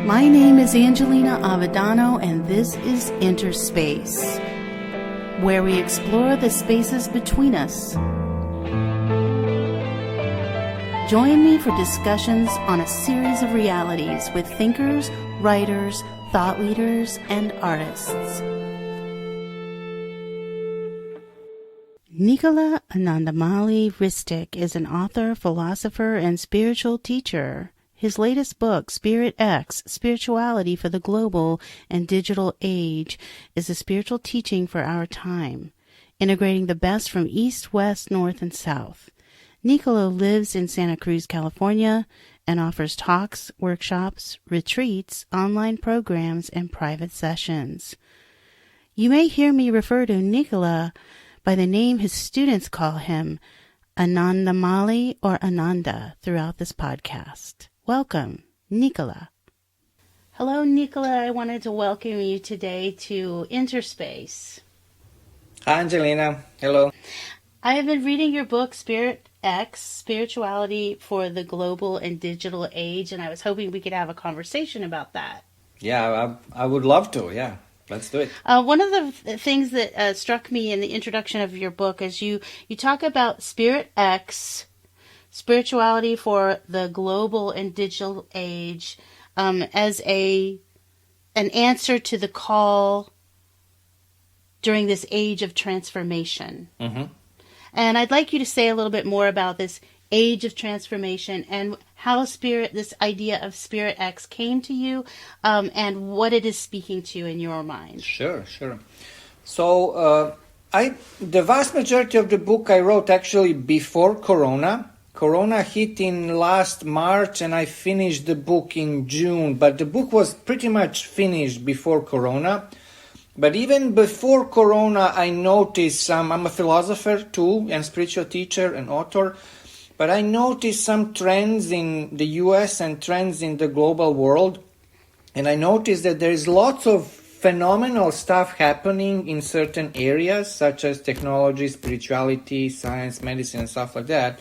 My name is Angelina Avedano, and this is InterSpace, where we explore the spaces between us. Join me for discussions on a series of realities with thinkers, writers, thought leaders, and artists. Nikola Ristic is an author, philosopher, and spiritual teacher. His latest book, Spirit X, Spirituality for the Global and Digital Age, is a spiritual teaching for our time, integrating the best from East, West, North, and South. Nikola lives in Santa Cruz, California, and offers talks, workshops, retreats, online programs, and private sessions. You may hear me refer to Nikola by the name his students call him, Anandamali or Ananda, throughout this podcast. Welcome, Nikola. Hello, Nikola. I wanted to welcome you today to InterSpace. Hi, Angelina. Hello. I have been reading your book, Spirit X, Spirituality for the Global and Digital Age, and I was hoping we could have a conversation about that. Yeah, I would love to. Yeah, let's do it. One of the things that struck me in the introduction of your book is you talk about Spirit X, Spirituality for the Global and Digital Age, as an answer to the call during this age of transformation. Mm-hmm. And I'd like you to say a little bit more about this age of transformation and how this idea of Spirit X came to you, and what it is speaking to in your mind. Sure. So, the vast majority of the book I wrote actually before Corona. Corona hit in last March, and I finished the book in June, but the book was pretty much finished before Corona. But even before Corona, I noticed I'm a philosopher too, and spiritual teacher and author, but I noticed some trends in the US and trends in the global world, and I noticed that there is lots of phenomenal stuff happening in certain areas, such as technology, spirituality, science, medicine, and stuff like that.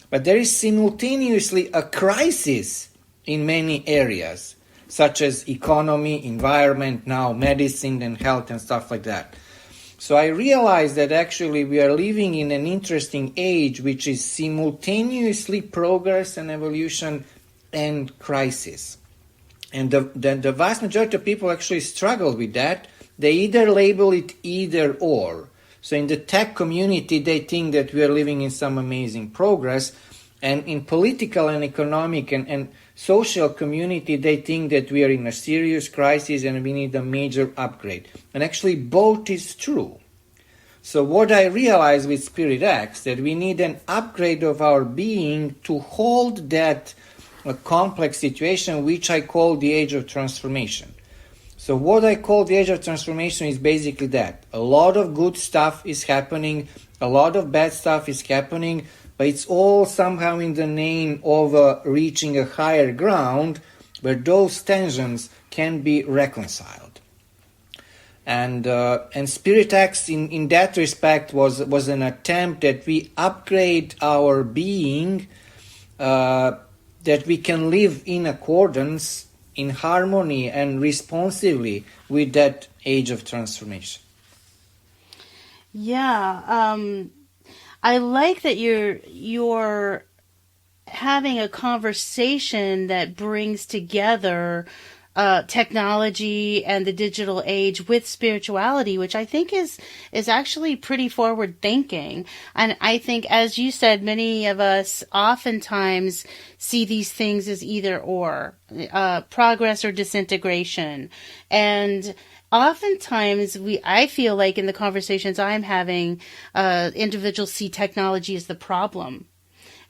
But there is simultaneously a crisis in many areas, such as economy, environment, now medicine and health and stuff like that. So I realized that actually we are living in an interesting age which is simultaneously progress and evolution and crisis. And the vast majority of people actually struggle with that. They either label it either or. So in the tech community, they think that we are living in some amazing progress. And in political and economic and social community, they think that we are in a serious crisis and we need a major upgrade. And actually, both is true. So what I realized with Spirit X, that we need an upgrade of our being to hold that complex situation, which I call the age of transformation. So what I call the age of transformation is basically that. A lot of good stuff is happening, a lot of bad stuff is happening, but it's all somehow in the name of reaching a higher ground where those tensions can be reconciled. And Spirit X in that respect was an attempt that we upgrade our being, that we can live in accordance, in harmony and responsively with that age of transformation. Yeah, I like that you're having a conversation that brings together technology and the digital age with spirituality, which I think is actually pretty forward thinking. And I think, as you said, many of us oftentimes see these things as either or, progress or disintegration. And oftentimes I feel like in the conversations I'm having, individuals see technology as the problem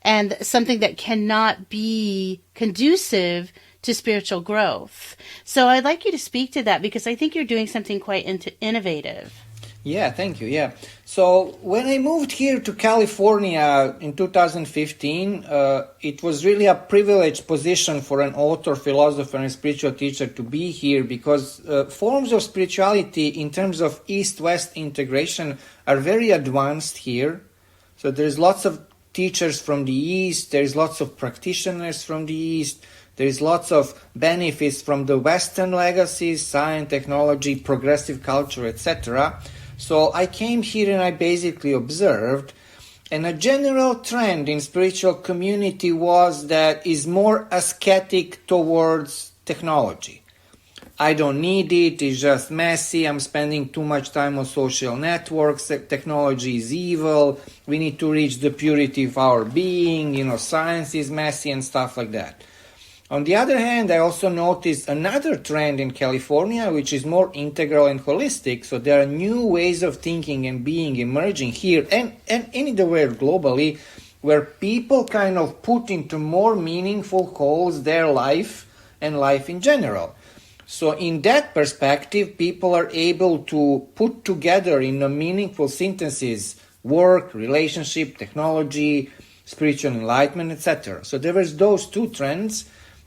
and something that cannot be conducive to spiritual growth. So I'd like you to speak to that, because I think you're doing something quite innovative. Yeah, thank you. Yeah. So when I moved here to California in 2015, it was really a privileged position for an author, philosopher, and spiritual teacher to be here, because forms of spirituality in terms of East-West integration are very advanced here. So there's lots of teachers from the East, there's lots of practitioners from the East, there's lots of benefits from the Western legacies, science, technology, progressive culture, etc. So I came here and I basically observed, and a general trend in spiritual community was that is more ascetic towards technology. I don't need it, it's just messy, I'm spending too much time on social networks, technology is evil, we need to reach the purity of our being, science is messy and stuff like that. On the other hand, I also noticed another trend in California, which is more integral and holistic. So there are new ways of thinking and being emerging here and in the world globally, where people kind of put into more meaningful goals their life and life in general. So in that perspective, people are able to put together in a meaningful synthesis work, relationship, technology, spiritual enlightenment, etc. So there was those two trends.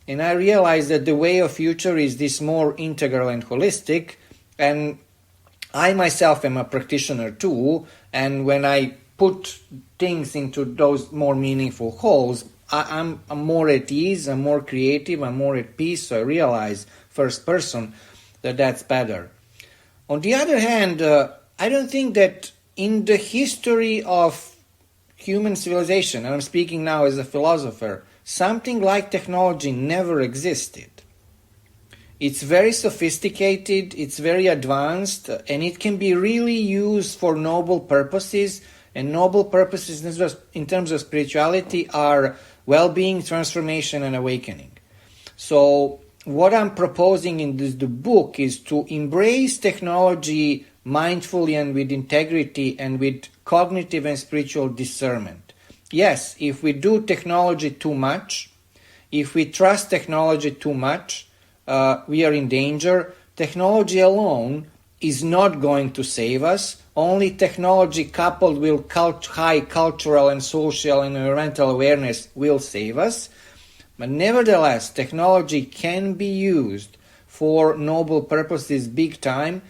And I realized that the way of future is this more integral and holistic. And I myself am a practitioner too. And when I put things into those more meaningful holes, I'm more at ease, I'm more creative, I'm more at peace. So I realize, first person, that that's better. On the other hand, I don't think that in the history of human civilization, and I'm speaking now as a philosopher, something like technology never existed. It's very sophisticated, it's very advanced, and it can be really used for noble purposes. And noble purposes in terms of spirituality are well-being, transformation, and awakening. So what I'm proposing in the book is to embrace technology mindfully and with integrity and with cognitive and spiritual discernment. Yes, if we do technology too much, if we trust technology too much, we are in danger. Technology alone is not going to save us. Only technology coupled with high cultural and social and environmental awareness will save us. But nevertheless, technology can be used for noble purposes big time.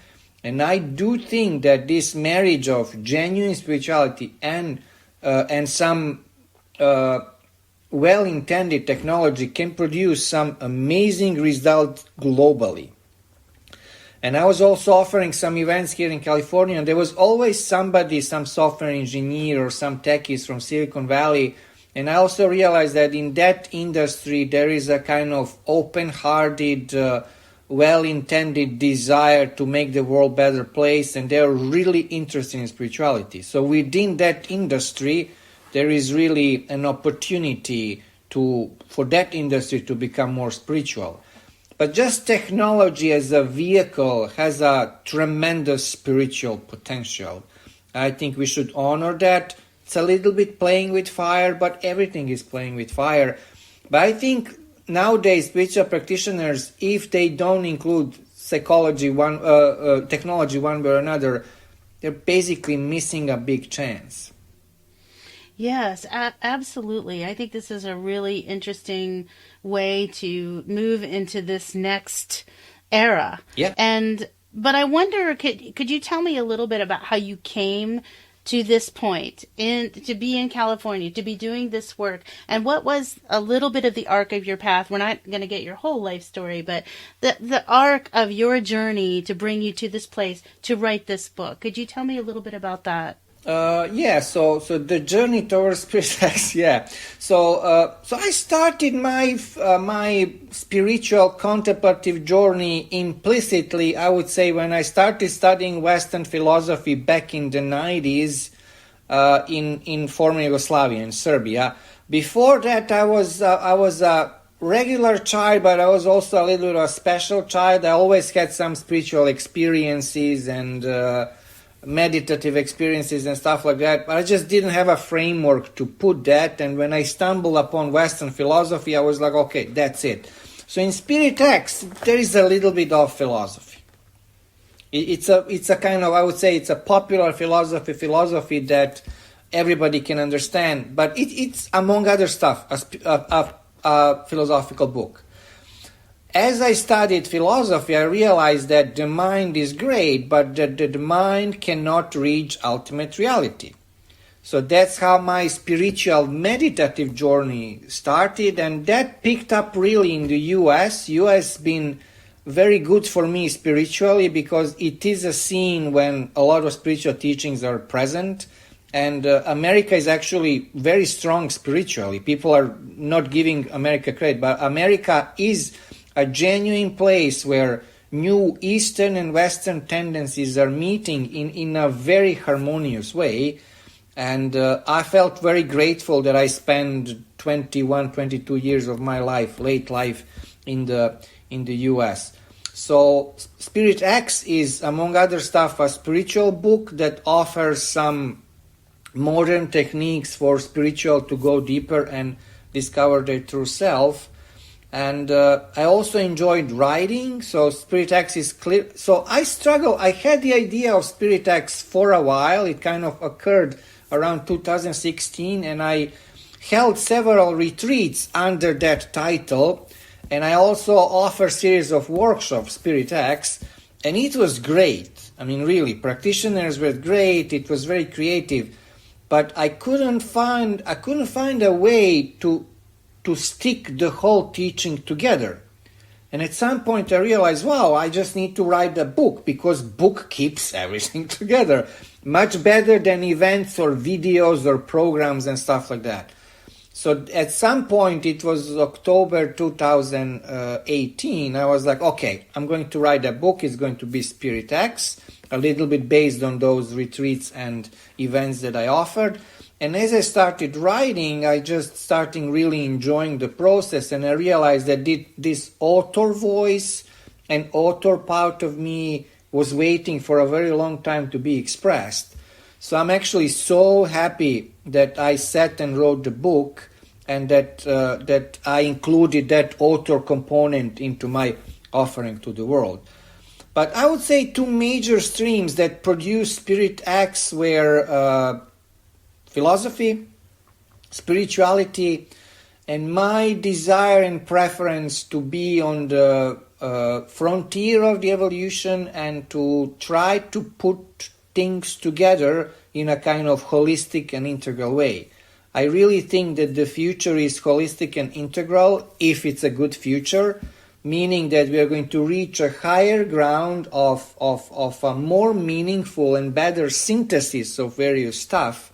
And I do think that this marriage of genuine spirituality and some well-intended technology can produce some amazing results globally. And I was also offering some events here in California, and there was always somebody, some software engineer or some techies from Silicon Valley. And I also realized that in that industry there is a kind of open-hearted, well-intended desire to make the world a better place, and they're really interested in spirituality. So within that industry, there is really an opportunity for that industry to become more spiritual. But just technology as a vehicle has a tremendous spiritual potential. I think we should honor that. It's a little bit playing with fire, but everything is playing with fire. But I think nowadays spiritual practitioners, if they don't include technology one way or another, they're basically missing a big chance. Yes, absolutely. I think this is a really interesting way to move into this next era. Yeah. But I wonder, could you tell me a little bit about how you came to this point, to be in California, to be doing this work, and what was a little bit of the arc of your path? We're not going to get your whole life story, but the arc of your journey to bring you to this place to write this book. Could you tell me a little bit about that? So the journey towards spirituality, yeah. So I started my spiritual contemplative journey implicitly, I would say, when I started studying Western philosophy back in the 90s in former Yugoslavia, in Serbia. Before that, I was a regular child, but I was also a little bit of a special child. I always had some spiritual experiences and meditative experiences and stuff like that, but I just didn't have a framework to put that. And when I stumbled upon Western philosophy, I was like, okay, that's it. So in Spirit X, there is a little bit of philosophy. It's a kind of, I would say, it's a popular philosophy that everybody can understand, but it's among other stuff, a philosophical book. As I studied philosophy, I realized that the mind is great, but that the mind cannot reach ultimate reality. So that's how my spiritual meditative journey started, and that picked up really in the US. US been very good for me spiritually because it is a scene when a lot of spiritual teachings are present, and America is actually very strong spiritually. People are not giving America credit, but America is a genuine place where new Eastern and Western tendencies are meeting in a very harmonious way. And I felt very grateful that I spent 21, 22 years of my life, late life, in the US. So Spirit X is, among other stuff, a spiritual book that offers some modern techniques for spiritual to go deeper and discover their true self. And I also enjoyed writing, so Spirit X is clear. So I had the idea of Spirit X for a while. It kind of occurred around 2016, and I held several retreats under that title, and I also offer series of workshops, Spirit X, and it was great. I mean, really, practitioners were great. It was very creative, but I couldn't find a way to stick the whole teaching together. And at some point I realized, wow, I just need to write a book, because book keeps everything together much better than events or videos or programs and stuff like that. So at some point, it was October 2018, I was like, okay, I'm going to write a book. It's going to be Spirit X, a little bit based on those retreats and events that I offered. And as I started writing, I just started really enjoying the process, and I realized that this author voice and author part of me was waiting for a very long time to be expressed. So I'm actually so happy that I sat and wrote the book, and that I included that author component into my offering to the world. But I would say two major streams that produced Spirit X were philosophy, spirituality, and my desire and preference to be on the frontier of the evolution and to try to put things together in a kind of holistic and integral way. I really think that the future is holistic and integral if it's a good future, meaning that we are going to reach a higher ground of a more meaningful and better synthesis of various stuff.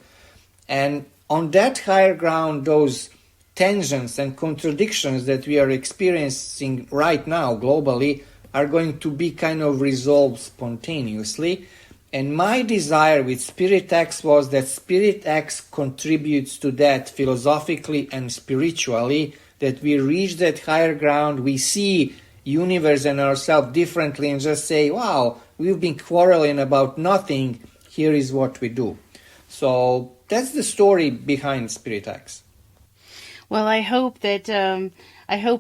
And on that higher ground, those tensions and contradictions that we are experiencing right now globally are going to be kind of resolved spontaneously. And my desire with Spirit X was that Spirit X contributes to that philosophically and spiritually, that we reach that higher ground, we see universe and ourselves differently and just say, wow, we've been quarreling about nothing, here is what we do. So that's the story behind Spirit X. Well, I hope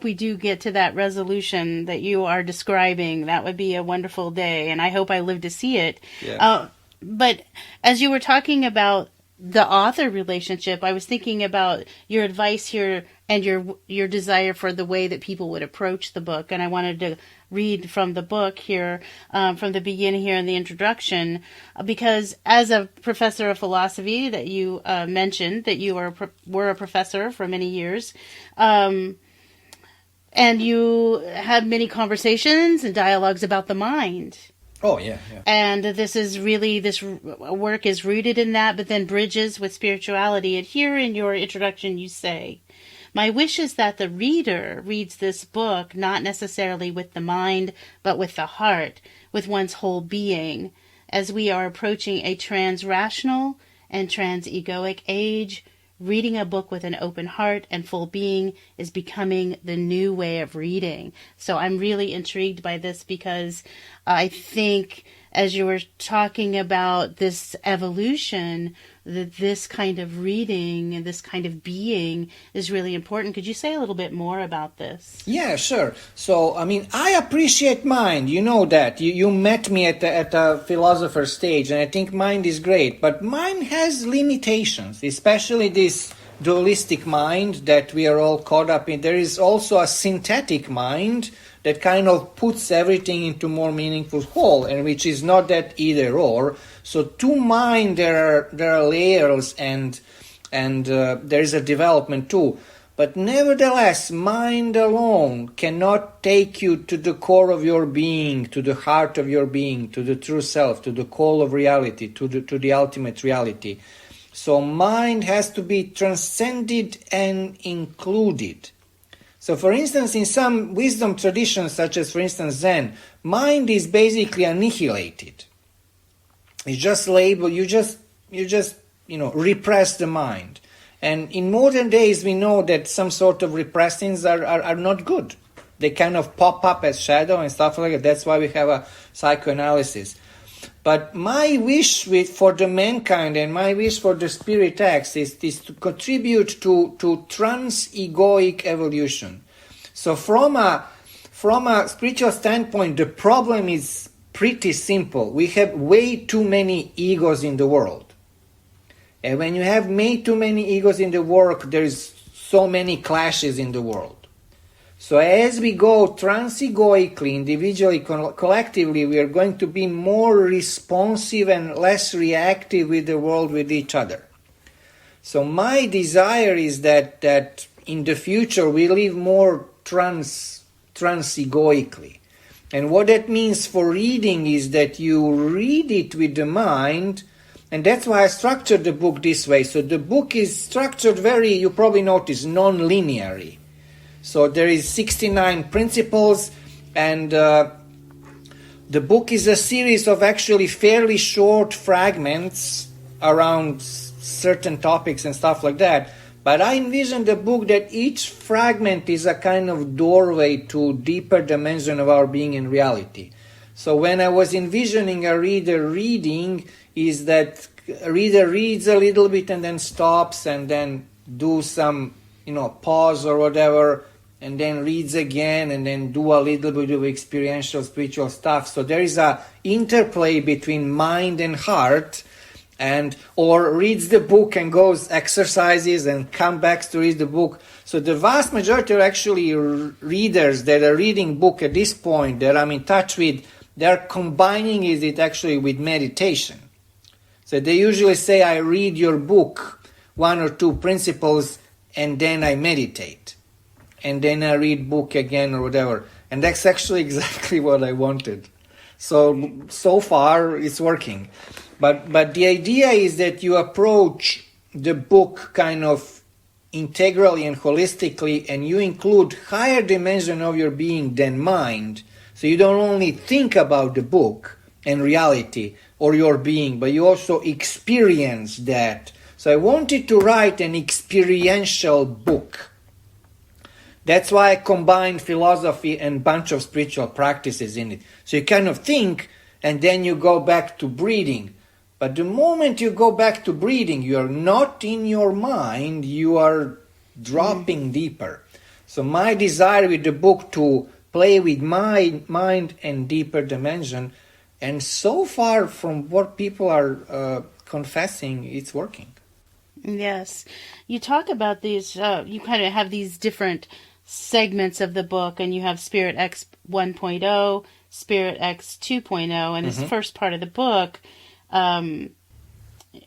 we do get to that resolution that you are describing. That would be a wonderful day, and I hope I live to see it. Yeah. But as you were talking about the author relationship, I was thinking about your advice here and your desire for the way that people would approach the book. And I wanted to read from the book here, from the beginning here in the introduction, because as a professor of philosophy that you mentioned, that you were a professor for many years, and you had many conversations and dialogues about the mind. Oh, yeah. And this work is rooted in that, but then bridges with spirituality. And here in your introduction, you say, my wish is that the reader reads this book not necessarily with the mind, but with the heart, with one's whole being, as we are approaching a trans-rational and trans-egoic age. Reading a book with an open heart and full being is becoming the new way of reading. So I'm really intrigued by this, because I think as you were talking about this evolution, that this kind of reading and this kind of being is really important. Could you say a little bit more about this? Yeah, sure. So, I mean, I appreciate mind. You know that. You met me at a philosopher stage, and I think mind is great. But mind has limitations, especially this dualistic mind that we are all caught up in. There is also a synthetic mind that kind of puts everything into more meaningful whole, and which is not that either or. So to mind there are layers and there is a development too. But nevertheless, mind alone cannot take you to the core of your being, to the heart of your being, to the true self, to the call of reality, to the ultimate reality. So mind has to be transcended and included. So for instance, in some wisdom traditions, such as for instance Zen, mind is basically annihilated. It's just labeled, you just repress the mind. And in modern days, we know that some sort of repressings are not good. They kind of pop up as shadow and stuff like that. That's why we have a psychoanalysis. But my wish for the mankind and my wish for the Spirit X is to contribute to trans-egoic evolution. So from a spiritual standpoint, the problem is pretty simple. We have way too many egos in the world. And when you have made too many egos in the world, there's so many clashes in the world. So as we go trans-egoically, individually, collectively, we are going to be more responsive and less reactive with the world, with each other. So my desire is that in the future we live more trans-egoically. And what that means for reading is that you read it with the mind. And that's why I structured the book this way. So the book is structured very, you probably notice, non-linearly. So there is 69 principles, and the book is a series of actually fairly short fragments around certain topics and stuff like that. But I envision the book that each fragment is a kind of doorway to deeper dimension of our being in reality. So when I was envisioning a reader reading, is that a reader reads a little bit and then stops and then do some, pause or whatever, and then reads again and then do a little bit of experiential spiritual stuff. So there is a interplay between mind and heart, or reads the book and goes exercises and come back to read the book. So the vast majority are actually readers that are reading book at this point that I'm in touch with. They're combining it actually with meditation. So they usually say, I read your book, 1 or 2 principles, and then I meditate. And then I read book again or whatever. And that's actually exactly what I wanted. So far it's working. But the idea is that you approach the book kind of integrally and holistically, and you include higher dimension of your being than mind. So you don't only think about the book and reality or your being, but you also experience that. So I wanted to write an experiential book. That's why I combined philosophy and a bunch of spiritual practices in it. So you kind of think, and then you go back to breathing. But the moment you go back to breathing, you are not in your mind, you are dropping deeper. So my desire with the book to play with my mind and deeper dimension, and so far from what people are confessing, it's working. Yes. You talk about these, you kind of have these different segments of the book, and you have Spirit X 1.0, Spirit X 2.0, and this first part of the book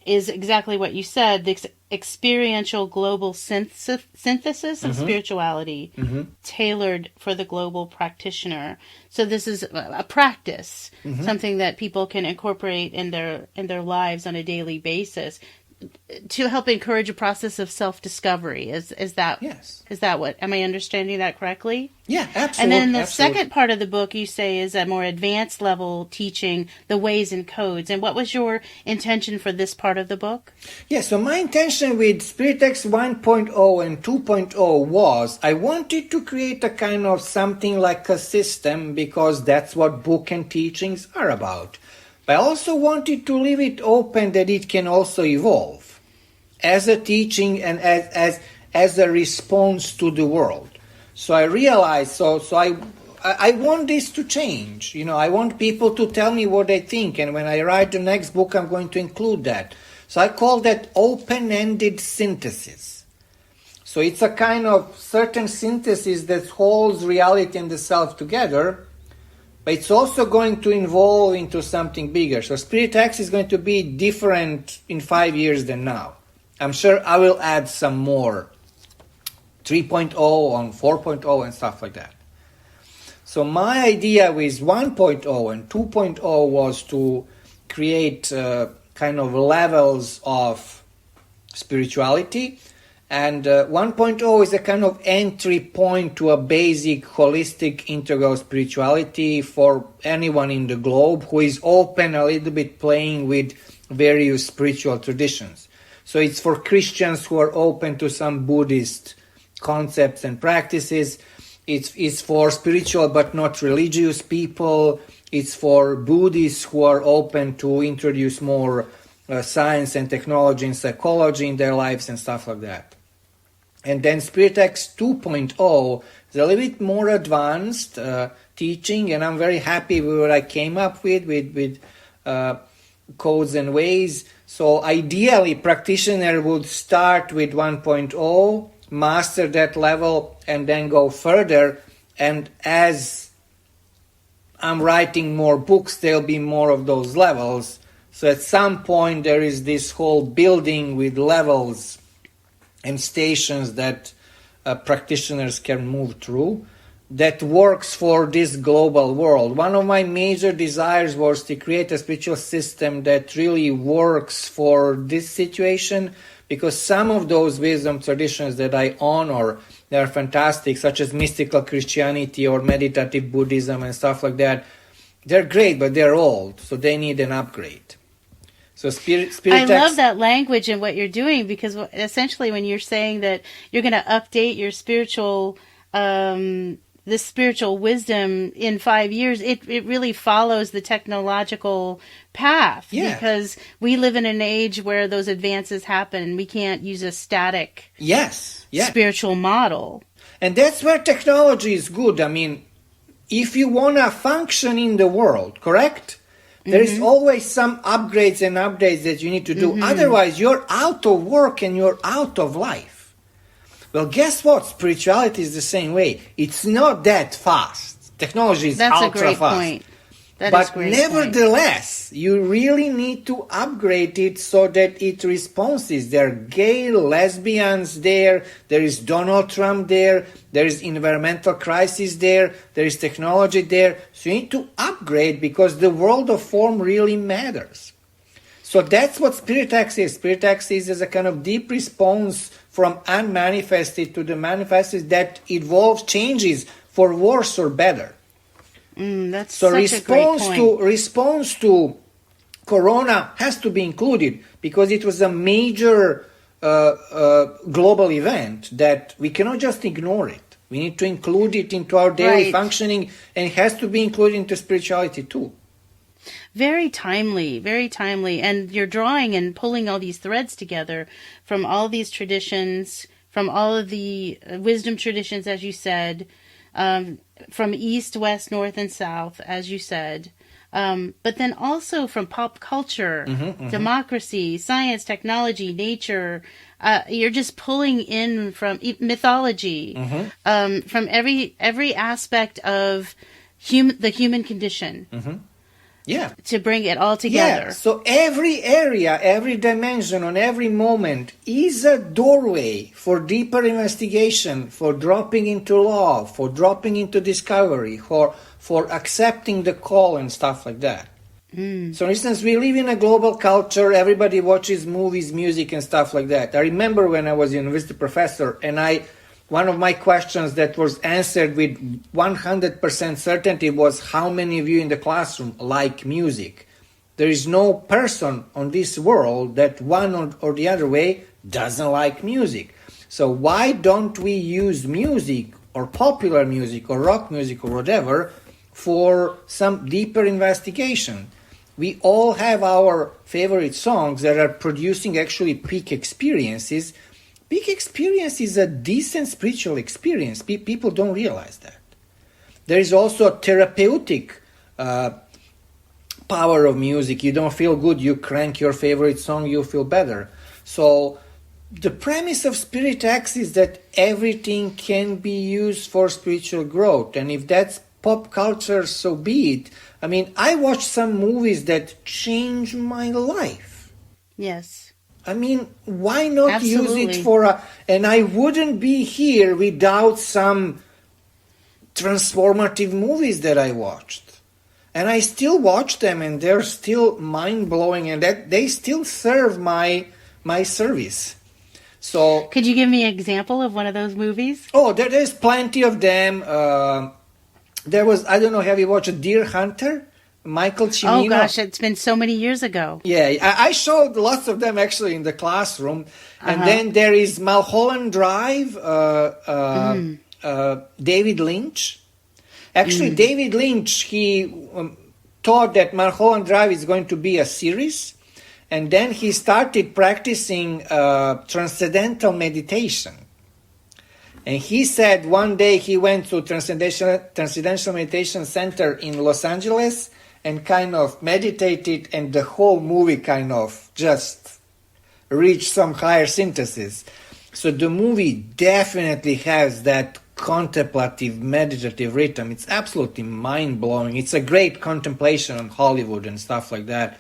is exactly what you said, the experiential global synthesis of spirituality tailored for the global practitioner. So this is a practice, something that people can incorporate in their lives on a daily basis to help encourage a process of self-discovery. Is that yes? Is that what? Am I understanding that correctly? Yeah, absolutely. And then the second part of the book you say is a more advanced level teaching the ways and codes. And what was your intention for this part of the book? Yeah, so my intention with Spirit X 1.0 and 2.0 was I wanted to create a kind of something like a system, because that's what book and teachings are about. But I also wanted to leave it open that it can also evolve as a teaching and as a response to the world. So I realized, I want this to change. I want people to tell me what they think, and when I write the next book, I'm going to include that. So I call that open-ended synthesis. So it's a kind of certain synthesis that holds reality and the self together, but it's also going to evolve into something bigger. So Spirit X is going to be different in 5 years than now. I'm sure I will add some more 3.0 on 4.0 and stuff like that. So my idea with 1.0 and 2.0 was to create kind of levels of spirituality. And 1.0 is a kind of entry point to a basic, holistic, integral spirituality for anyone in the globe who is open a little bit playing with various spiritual traditions. So it's for Christians who are open to some Buddhist concepts and practices. It's for spiritual but not religious people. It's for Buddhists who are open to introduce more science and technology and psychology in their lives and stuff like that. And then Spirit X 2.0 is a little bit more advanced teaching, and I'm very happy with what I came up with codes and ways. So ideally, practitioner would start with 1.0, master that level, and then go further. And as I'm writing more books, there'll be more of those levels. So at some point, there is this whole building with levels and stations that practitioners can move through that works for this global world. One of my major desires was to create a spiritual system that really works for this situation, because some of those wisdom traditions that I honor, they are fantastic, such as mystical Christianity or meditative Buddhism and stuff like that. They're great, but they're old, so they need an upgrade. So I love that language and what you're doing, because essentially when you're saying that you're going to update your spiritual, the spiritual wisdom in 5 years, it really follows the technological path. Yeah. Because we live in an age where those advances happen. We can't use a static spiritual model. And that's where technology is good. I mean, if you want to function in the world, correct? There is always some upgrades and updates that you need to do. Otherwise, you're out of work and you're out of life. Well, guess what? Spirituality is the same way. It's not that fast. Technology is ultra fast. That's a great point. But nevertheless, you really need to upgrade it so that it responses. There are gay, lesbians there is Donald Trump there is environmental crisis there is technology there. So you need to upgrade, because the world of form really matters. So that's what Spirit X is. Spirit X is a kind of deep response from unmanifested to the manifested that evolves, changes for worse or better. That's so such a great point. Response to Corona has to be included, because it was a major global event that we cannot just ignore it. We need to include it into our daily functioning, and it has to be included into spirituality too. Very timely, very timely. And you're drawing and pulling all these threads together from all these traditions, from all of the wisdom traditions, as you said, from east, west, north, and south, as you said, but then also from pop culture, democracy, science, technology, nature. You're just pulling in from mythology, from every aspect of the human condition. Yeah. To bring it all together. Yeah. So every area, every dimension, on every moment is a doorway for deeper investigation, for dropping into love, for dropping into discovery, for accepting the call and stuff like that. So, for instance, we live in a global culture. Everybody watches movies, music, and stuff like that. I remember when I was a university professor, and one of my questions that was answered with 100% certainty was, how many of you in the classroom like music? There is no person on this world that one or the other way doesn't like music. So why don't we use music or popular music or rock music or whatever for some deeper investigation? We all have our favorite songs that are producing actually peak experiences. Peak experience is a decent spiritual experience. People don't realize that. There is also a therapeutic power of music. You don't feel good, you crank your favorite song, you feel better. So The premise of Spirit X is that everything can be used for spiritual growth, and if that's pop culture, so be it. I mean, I watched some movies that changed my life. Yes. I mean, why not use Absolutely. it for a... And I wouldn't be here without some transformative movies that I watched. And I still watch them, and they're still mind-blowing, and that they still serve my service. So, Could you give me an example of one of those movies? oh, there's plenty of them. There was, I don't know, have you watched Deer Hunter? Michael Cimino. Oh gosh, it's been so many years ago. Yeah, I showed lots of them actually in the classroom. And then there is Mulholland Drive, David Lynch. Actually, David Lynch, he thought that Mulholland Drive is going to be a series. And then he started practicing transcendental meditation. And he said one day he went to Transcendental Meditation Center in Los Angeles and kind of meditated, and the whole movie kind of just reached some higher synthesis. So the movie definitely has that contemplative, meditative rhythm. It's absolutely mind-blowing. It's a great contemplation on Hollywood and stuff like that.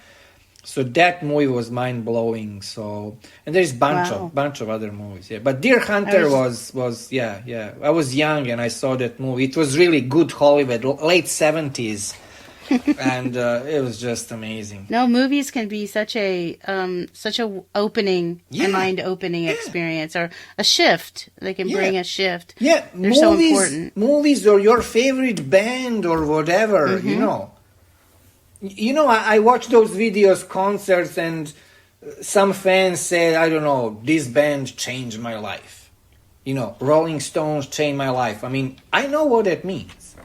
So that movie was mind-blowing. So, and there's bunch of other movies. Yeah, but Deer Hunter was yeah. I was young and I saw that movie. It was really good Hollywood, late 70s, and it was just amazing. No, movies can be such a opening, Yeah. a mind-opening experience, or a shift. They can bring a shift. Yeah, They're so important. movies or your favorite band or whatever, you know. You know, I watch those videos, concerts, and some fans say, I don't know, this band changed my life. You know, Rolling Stones changed my life. I mean, I know what that means.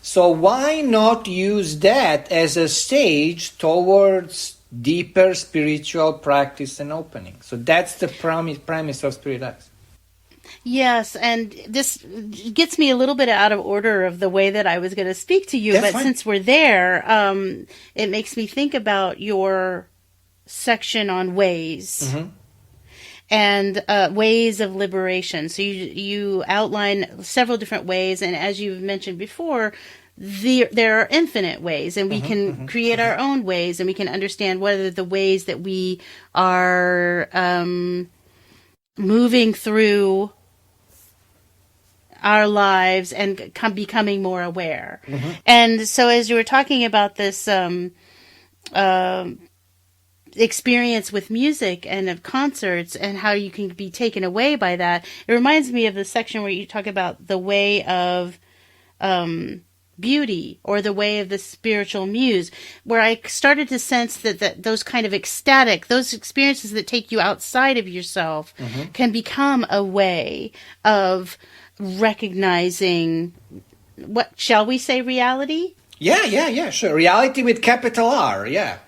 So why not use that as a stage towards deeper spiritual practice and opening? So that's the premise of Spirit X. Yes, and this gets me a little bit out of order of the way that I was going to speak to you, That's but fine. since we're there, it makes me think about your section on ways and ways of liberation. So you outline several different ways, and as you've mentioned before, there are infinite ways, and we can create our own ways, and we can understand whether the ways that we are moving through our lives and becoming more aware. And so as you were talking about this experience with music and of concerts and how you can be taken away by that, it reminds me of the section where you talk about the way of beauty, or the way of the spiritual muse, where I started to sense that those kind of ecstatic, those experiences that take you outside of yourself can become a way of recognizing, what shall we say, reality? Yeah, sure. Reality with capital R, yeah.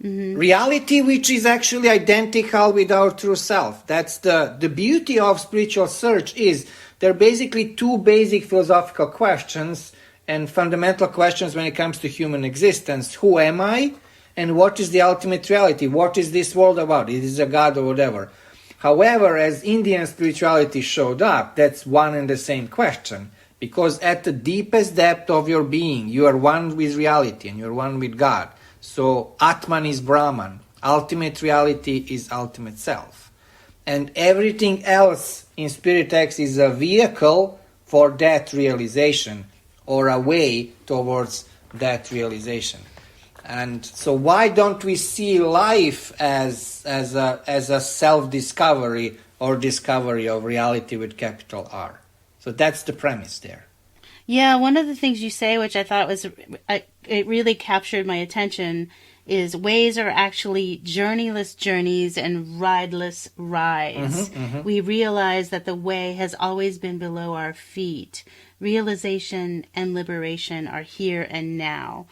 Reality which is actually identical with our true self. That's the beauty of spiritual search. Is there are basically two basic philosophical questions and fundamental questions when it comes to human existence. Who am I? And what is the ultimate reality? What is this world about? It is a God or whatever. However, as Indian spirituality showed up, that's one and the same question. Because at the deepest depth of your being, you are one with reality and you're one with God. So Atman is Brahman. Ultimate reality is ultimate self. And everything else in Spirit X is a vehicle for that realization, or a way towards that realization. And so why don't we see life as a self-discovery or discovery of reality with capital R? So that's the premise there. Yeah, one of the things you say, which I thought it really captured my attention, is ways are actually journeyless journeys and rideless rides. We realize that the way has always been below our feet. Realization and liberation are here and now.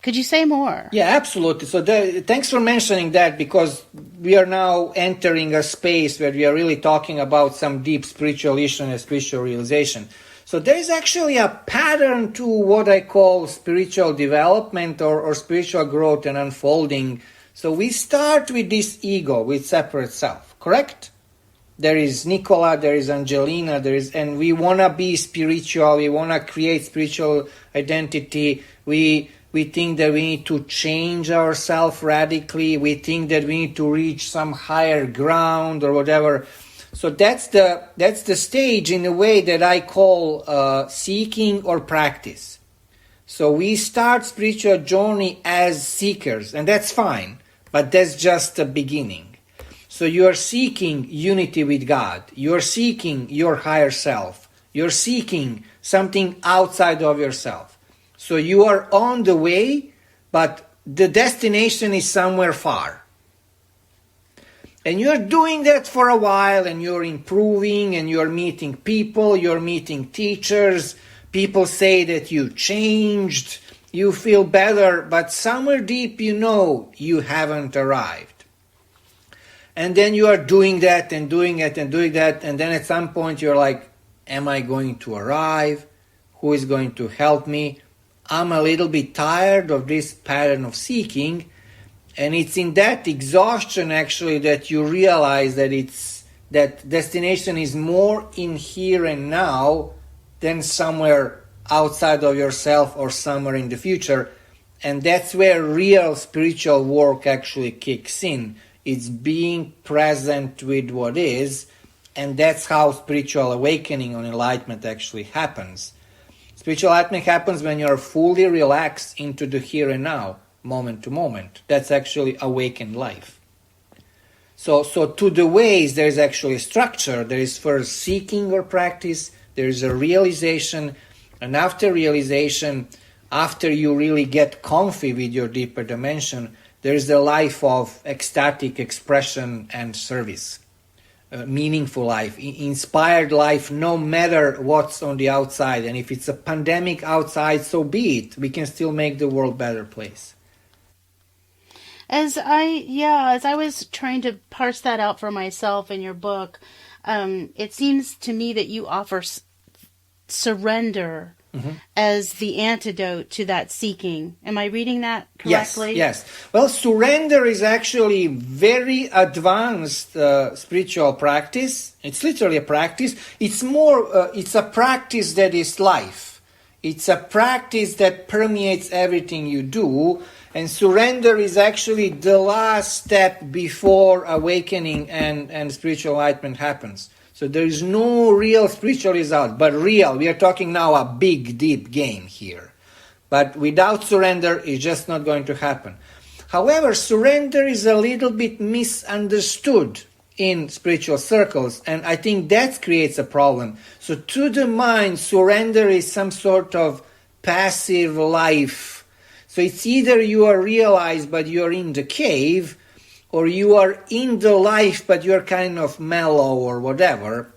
Could you say more? Yeah, absolutely. So thanks for mentioning that, because we are now entering a space where we are really talking about some deep spiritual issue and spiritual realization. So there is actually a pattern to what I call spiritual development or spiritual growth and unfolding. So we start with this ego, with separate self. correct? There is Nikola, there is Angelina, and we want to be spiritual, we want to create spiritual identity, we think that we need to change ourselves radically, we think that we need to reach some higher ground or whatever. So that's the stage in a way that I call seeking or practice. So we start spiritual journey as seekers, and that's fine, but that's just the beginning. So you are seeking unity with God, you are seeking your higher self, you're seeking something outside of yourself. So you are on the way, but the destination is somewhere far. And you're doing that for a while, and you're improving, and you're meeting people, you're meeting teachers, people say that you changed, you feel better, but somewhere deep you know you haven't arrived. And then you are doing that and doing it and doing that, and then at some point you're like, am I going to arrive? Who is going to help me? I'm a little bit tired of this pattern of seeking, and it's in that exhaustion actually that you realize that destination is more in here and now than somewhere outside of yourself or somewhere in the future. And that's where real spiritual work actually kicks in. It's being present with what is, and that's how spiritual awakening or enlightenment actually happens. Spiritual enlightenment happens when you're fully relaxed into the here and now, moment to moment. That's actually awakened life. So to the ways, there is actually a structure. There is first seeking or practice, there is a realization, and after realization, after you really get comfy with your deeper dimension, there is a life of ecstatic expression and service, meaningful life, inspired life, no matter what's on the outside. And if it's a pandemic outside, so be it. We can still make the world a better place. As I was trying to parse that out for myself in your book, it seems to me that you offer surrender as the antidote to that seeking. Am I reading that correctly? Yes. Well, surrender is actually very advanced spiritual practice. It's literally a practice. It's more, it's a practice that is life. It's a practice that permeates everything you do. And surrender is actually the last step before awakening and spiritual enlightenment happens. So there is no real spiritual result, but real. We are talking now a big, deep game here. But without surrender, it's just not going to happen. However, surrender is a little bit misunderstood in spiritual circles, and I think that creates a problem. So to the mind, surrender is some sort of passive life. So it's either you are realized, but you are in the cave, or you are in the life, but you're kind of mellow or whatever.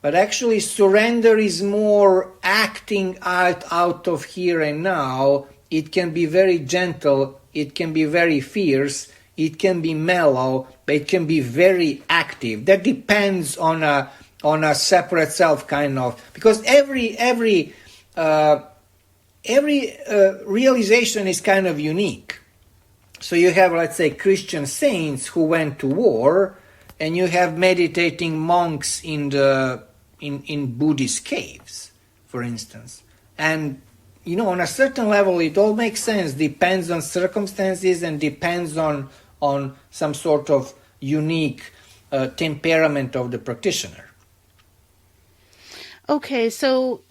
But actually surrender is more acting out of here and now. It can be very gentle, it can be very fierce, it can be mellow, but it can be very active. That depends on a separate self kind of, because every realization is kind of unique. So you have, let's say, Christian saints who went to war, and you have meditating monks in Buddhist caves, for instance. And, on a certain level, it all makes sense. Depends on circumstances and depends on some sort of unique temperament of the practitioner. Okay, so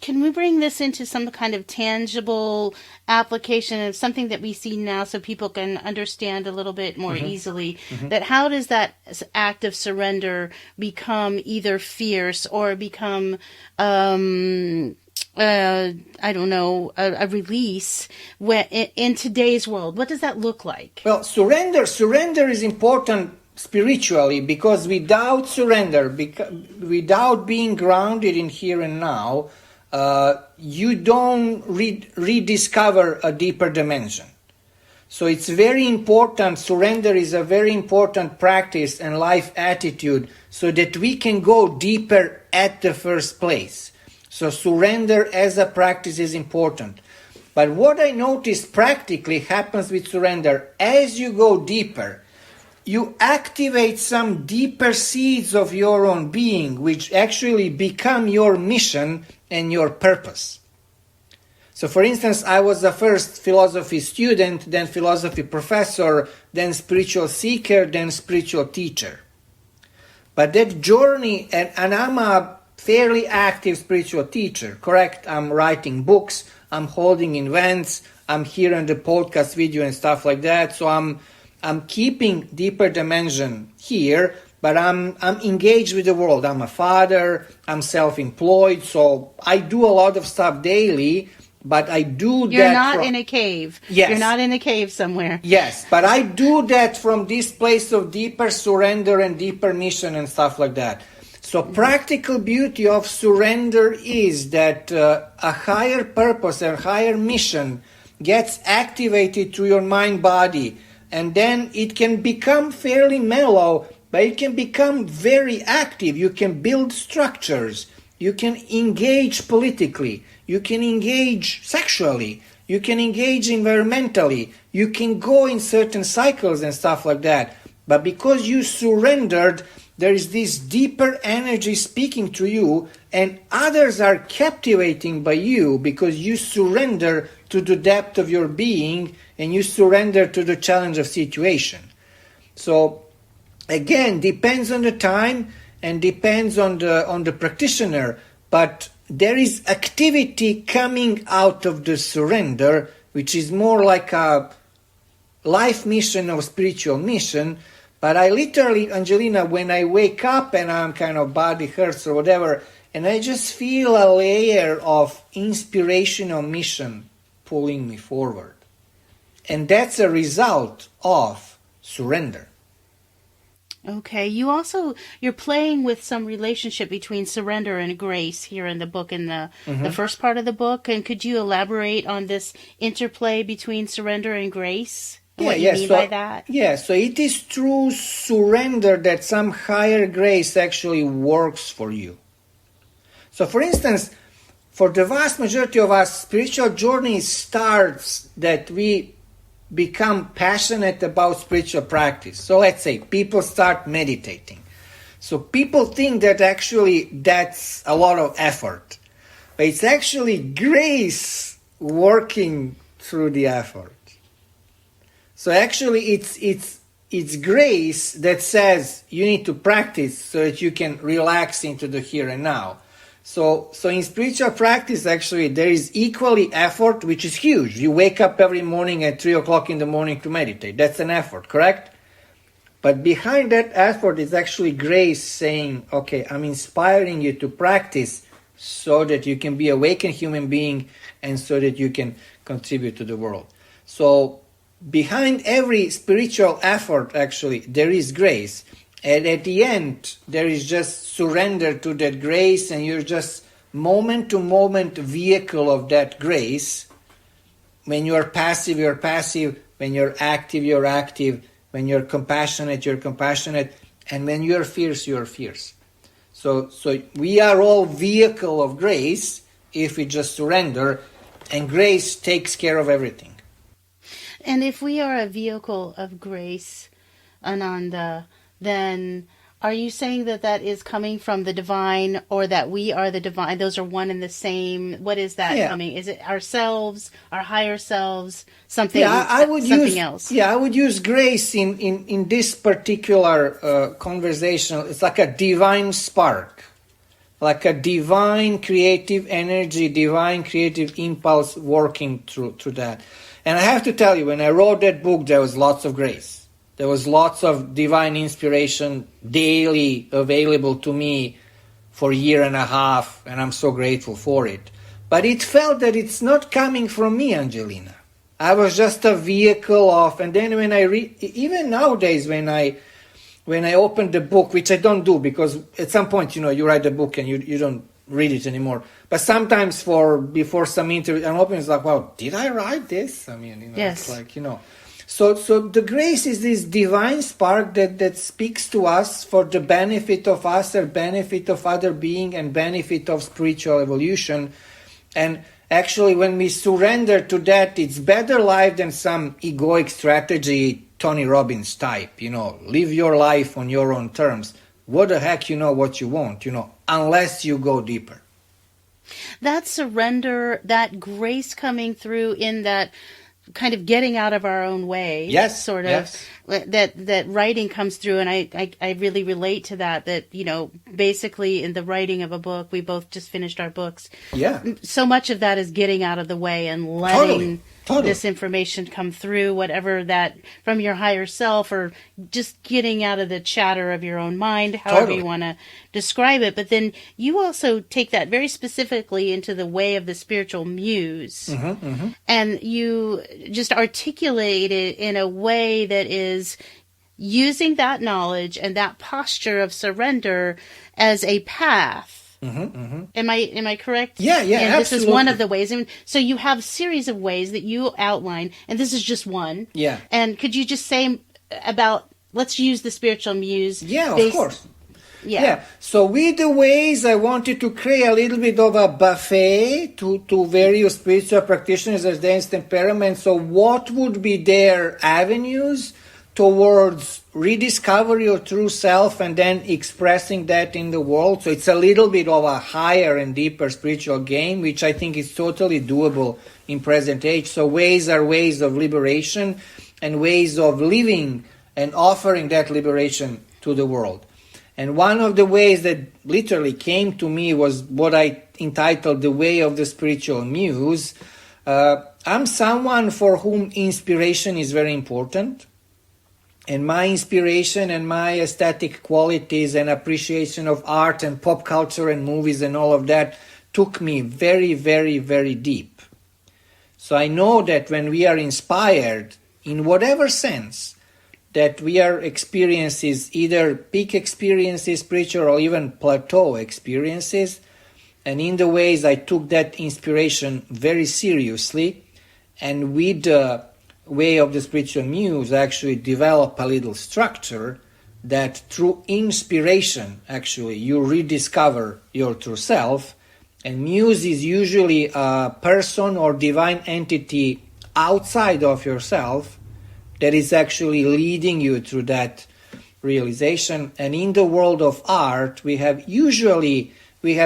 can we bring this into some kind of tangible application of something that we see now so people can understand a little bit more easily? That how does that act of surrender become either fierce or become, a release in today's world? What does that look like? Well, surrender is important spiritually, because without surrender, without being grounded in here and now, you don't rediscover a deeper dimension. So it's very important. Surrender is a very important practice and life attitude so that we can go deeper at the first place. So surrender as a practice is important. But what I noticed practically happens with surrender, as you go deeper, you activate some deeper seeds of your own being, which actually become your mission and your purpose. So for instance, I was the first philosophy student, then philosophy professor, then spiritual seeker, then spiritual teacher. But that journey, and I'm a fairly active spiritual teacher, correct? I'm writing books, I'm holding events, I'm here on the podcast video and stuff like that. So I'm keeping deeper dimension here, but I'm engaged with the world. I'm a father, I'm self-employed, so I do a lot of stuff daily, but I do that. You're not in a cave. Yes. You're not in a cave somewhere. Yes, but I do that from this place of deeper surrender and deeper mission and stuff like that. So practical beauty of surrender is that a higher purpose and higher mission gets activated through your mind body, and then it can become fairly mellow, but it can become very active. You can build structures, you can engage politically, you can engage sexually, you can engage environmentally, you can go in certain cycles and stuff like that. But because you surrendered, there is this deeper energy speaking to you, and others are captivating by you because you surrender to the depth of your being and you surrender to the challenge of situation. So again, depends on the time and depends on the practitioner, but there is activity coming out of the surrender, which is more like a life mission or spiritual mission. But I literally, Angelina, when I wake up and I'm kind of body hurts or whatever, and I just feel a layer of inspirational mission pulling me forward. And that's a result of surrender. Okay. You're playing with some relationship between surrender and grace here in the book, in the first part of the book. And could you elaborate on this interplay between surrender and grace? What you mean by that? Yeah, so it is through surrender that some higher grace actually works for you. So for instance, for the vast majority of us, spiritual journey starts that we become passionate about spiritual practice. So let's say people start meditating. So people think that actually that's a lot of effort. But it's actually grace working through the effort. So actually it's grace that says you need to practice so that you can relax into the here and now. So in spiritual practice, actually, there is equally effort, which is huge. You wake up every morning at 3 o'clock in the morning to meditate. That's an effort, correct? But behind that effort is actually grace saying, okay, I'm inspiring you to practice so that you can be an awakened human being and so that you can contribute to the world. So behind every spiritual effort, actually, there is grace. And at the end, there is just surrender to that grace, and you're just moment-to-moment vehicle of that grace. When you're passive, you're passive. When you're active, you're active. When you're compassionate, you're compassionate. And when you're fierce, you're fierce. So we are all vehicle of grace if we just surrender, and grace takes care of everything. And if we are a vehicle of grace, Ananda, then are you saying that is coming from the divine, or that we are the divine? Those are one and the same. What is that coming? Is it ourselves, our higher selves, something, something else? Yeah, I would use grace in this particular conversation. It's like a divine spark, like a divine creative energy, divine creative impulse working through that. And I have to tell you, when I wrote that book, there was lots of grace. There was lots of divine inspiration daily available to me for a year and a half, and I'm so grateful for it. But it felt that it's not coming from me, Angelina. I was just a vehicle of, and then when I read, even nowadays when I open the book, which I don't do because at some point, you write the book and you don't read it anymore. But sometimes before some interview, I'm opening, it's like, wow, did I write this? I mean, yes. It's like, So the grace is this divine spark that speaks to us for the benefit of us, or benefit of other being, and benefit of spiritual evolution. And actually, when we surrender to that, it's better life than some egoic strategy Tony Robbins type, live your life on your own terms. What the heck you know what you want, unless you go deeper. That surrender, that grace coming through in that kind of getting out of our own way. Yes, sort of. yes. That writing comes through, and I really relate to that, basically in the writing of a book, we both just finished our books. Yeah. So much of that is getting out of the way and letting Totally. this information come through, whatever that, from your higher self, or just getting out of the chatter of your own mind, however you want to describe it. But then you also take that very specifically into the way of the spiritual muse. And you just articulate it in a way that is using that knowledge and that posture of surrender as a path. Am I correct? Yeah, and absolutely. This is one of the ways. And so you have a series of ways that you outline, and this is just one. Yeah. And could you just say about, let's use the spiritual muse. Yeah, of course. Yeah. So with the ways, I wanted to create a little bit of a buffet to various spiritual practitioners as their temperament. So what would be their avenues towards rediscovery of true self and then expressing that in the world? So it's a little bit of a higher and deeper spiritual game, which I think is totally doable in present age. So ways are ways of liberation and ways of living and offering that liberation to the world. And one of the ways that literally came to me was what I entitled the way of the spiritual muse. I'm someone for whom inspiration is very important. And my inspiration and my aesthetic qualities and appreciation of art and pop culture and movies and all of that took me very, very, very deep. So I know that when we are inspired, in whatever sense, that we are experiences, either peak experiences, spiritual, or even plateau experiences, and in the ways I took that inspiration very seriously, and with the way of the spiritual muse actually develop a little structure that through inspiration actually you rediscover your true self. And muse is usually a person or divine entity outside of yourself that is actually leading you through that realization. And in the world of art, we have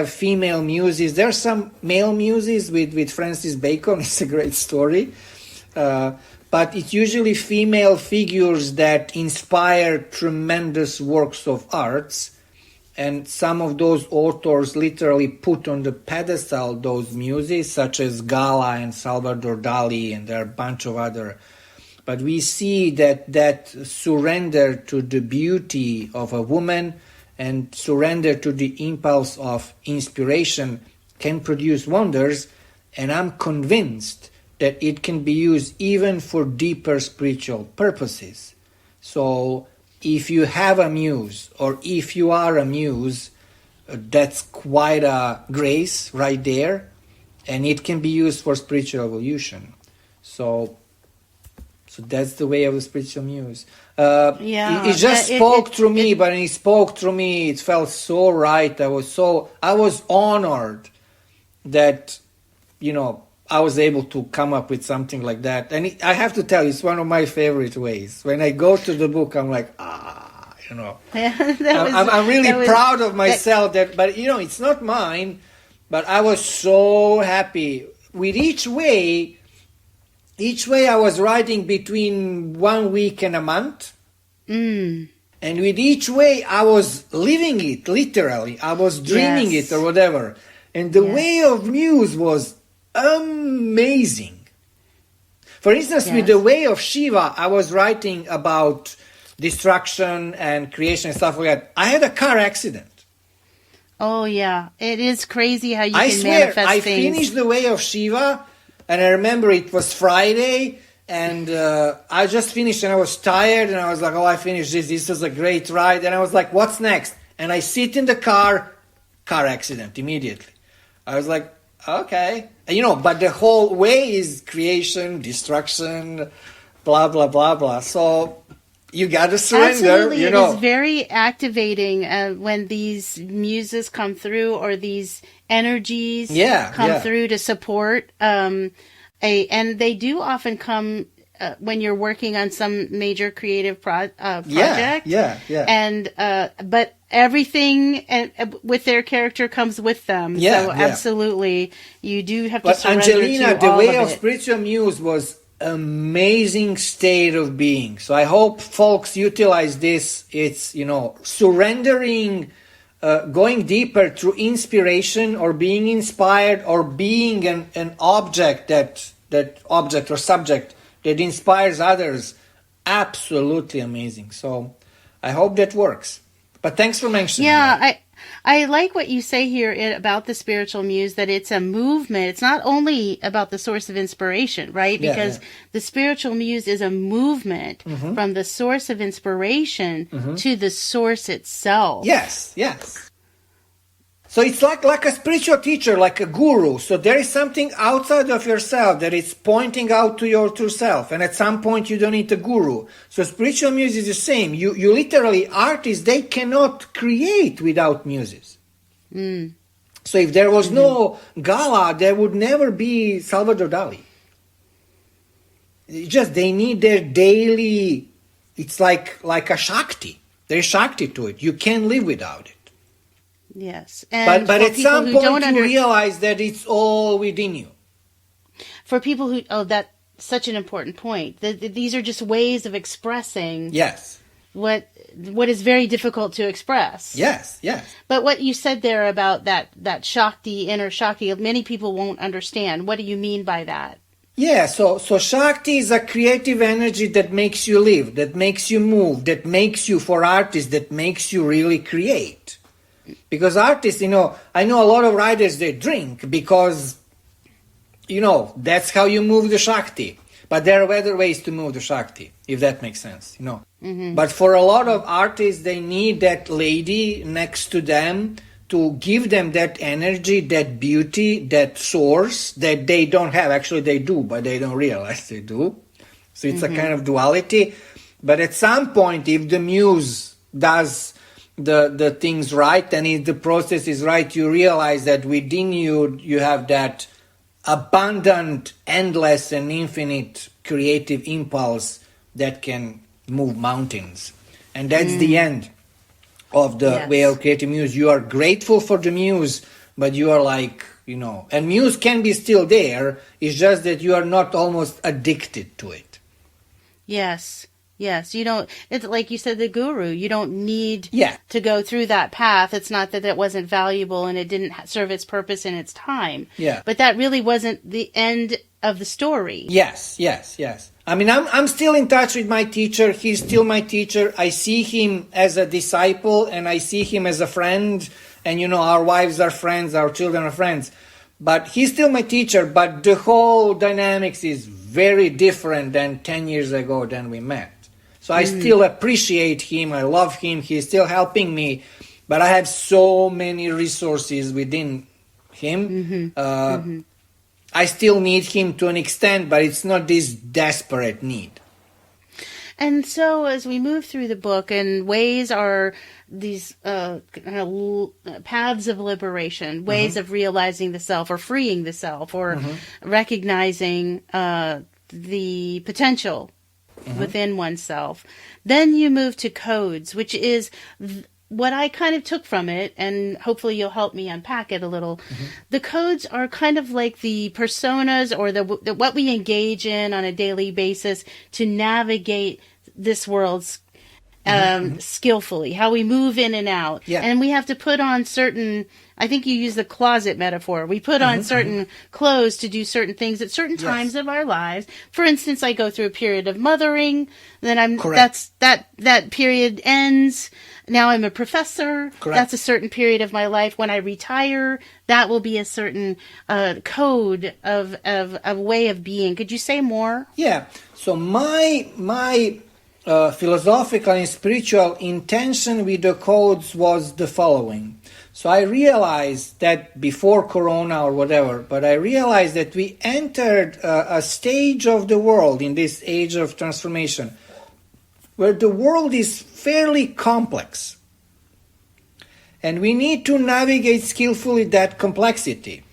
female muses. There are some male muses with Francis Bacon. It's a great story. But it's usually female figures that inspire tremendous works of arts. And some of those authors literally put on the pedestal those muses, such as Gala and Salvador Dali, and there are a bunch of other. But we see that surrender to the beauty of a woman and surrender to the impulse of inspiration can produce wonders. And I'm convinced that it can be used even for deeper spiritual purposes. So if you have a muse, or if you are a muse, that's quite a grace right there, and it can be used for spiritual evolution. So that's the way of the spiritual muse. It just spoke through me, but when it spoke through me, it felt so right. I was honored that, I was able to come up with something like that. And I have to tell you, it's one of my favorite ways. When I go to the book, I'm like, I'm really proud of myself. But it's not mine. But I was so happy. With each way I was writing between 1 week and a month. And with each way I was living it, literally. I was dreaming it or whatever. And the way of muse was amazing. For instance, with the way of Shiva, I was writing about destruction and creation and stuff like that. I had a car accident. Oh yeah, it is crazy how you I can swear, manifest I things. finished the way of Shiva, and I remember it was Friday, and I just finished, and I was tired, and I was like, oh, I finished this. This was a great ride, and I was like, what's next? And I sit in the car accident immediately. I was like, okay. But the whole way is creation, destruction, blah, blah, blah, blah. So you got to surrender. Absolutely. It is very activating when these muses come through, or these energies come through to support. And they do often come when you're working on some major creative project. Yeah. And but everything with their character comes with them. Yeah, so yeah. absolutely, you do have to But surrender Angelina, to the all way of of it. Spiritual Muse was amazing state of being. So I hope folks utilize this. It's, surrendering, going deeper through inspiration or being inspired or being an object that object or subject that inspires others. Absolutely amazing. So I hope that works. But thanks for mentioning that. Yeah, I like what you say here about the spiritual muse, that it's a movement. It's not only about the source of inspiration, right? Yeah, Because the spiritual muse is a movement from the source of inspiration to the source itself. Yes. So it's like a spiritual teacher, like a guru. So there is something outside of yourself that is pointing out to your true self. And at some point you don't need a guru. So spiritual muse is the same. You literally, artists, they cannot create without muses. So if there was no Gala, there would never be Salvador Dali. They need their daily, it's like a Shakti. There's Shakti to it. You can't live without it. Yes. And but for at people some who point don't you realize that it's all within you. For people who, that's such an important point. These are just ways of expressing Yes. what is very difficult to express. Yes. But what you said there about that Shakti, inner Shakti, many people won't understand. What do you mean by that? Yeah, so Shakti is a creative energy that makes you live, that makes you move, that makes you, for artists, that makes you really create. Because artists, I know a lot of writers, they drink because, that's how you move the Shakti. But there are other ways to move the Shakti, if that makes sense, But for a lot of artists, they need that lady next to them to give them that energy, that beauty, that source that they don't have. Actually, they do, but they don't realize they do. So it's a kind of duality. But at some point, if the muse does the things right, and if the process is right, you realize that within you have that abundant, endless, and infinite creative impulse that can move mountains. And that's the end of the way of creative muse. You are grateful for the muse, but you are like, and muse can be still there. It's just that you are not almost addicted to it. Yes. You don't, it's like you said, the guru, you don't need Yeah. to go through that path. It's not that it wasn't valuable and it didn't serve its purpose in its time. Yeah. But that really wasn't the end of the story. Yes. I mean, I'm still in touch with my teacher. He's still my teacher. I see him as a disciple and I see him as a friend. And, our wives are friends, our children are friends. But he's still my teacher. But the whole dynamics is very different than 10 years ago than we met. So I still appreciate him. I love him. He's still helping me. But I have so many resources within him. I still need him to an extent, but it's not this desperate need. And so as we move through the book, and ways are these paths of liberation, ways of realizing the self or freeing the self or recognizing the potential within oneself. Then you move to codes, which is what I kind of took from it, and hopefully you'll help me unpack it a little. The codes are kind of like the personas or the what we engage in on a daily basis to navigate this world's skillfully, how we move in and out. Yeah. And we have to put on certain, I think you use the closet metaphor. We put on certain clothes to do certain things at certain times of our lives. For instance, I go through a period of mothering, then that period ends. Now I'm a professor. Correct. That's a certain period of my life. When I retire, that will be a certain code of way of being. Could you say more? Yeah. So my philosophical and spiritual intention with the codes was the following. So I realized that before Corona or whatever, but I realized that we entered a stage of the world in this age of transformation where the world is fairly complex. And we need to navigate skillfully that complexity.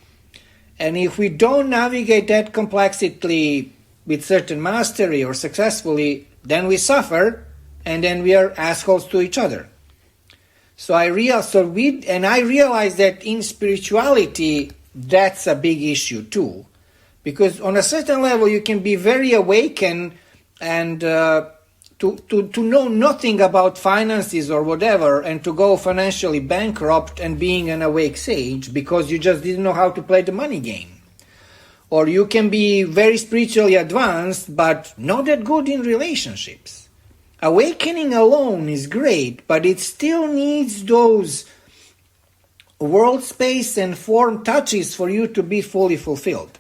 And if we don't navigate that complexity with certain mastery or successfully, then we suffer, and then we are assholes to each other. So I realized that in spirituality, that's a big issue too, because on a certain level you can be very awakened and to know nothing about finances or whatever, and to go financially bankrupt and being an awake sage because you just didn't know how to play the money game. Or you can be very spiritually advanced but not that good in relationships. Awakening alone is great, but it still needs those world, space, and form touches for you to be fully fulfilled.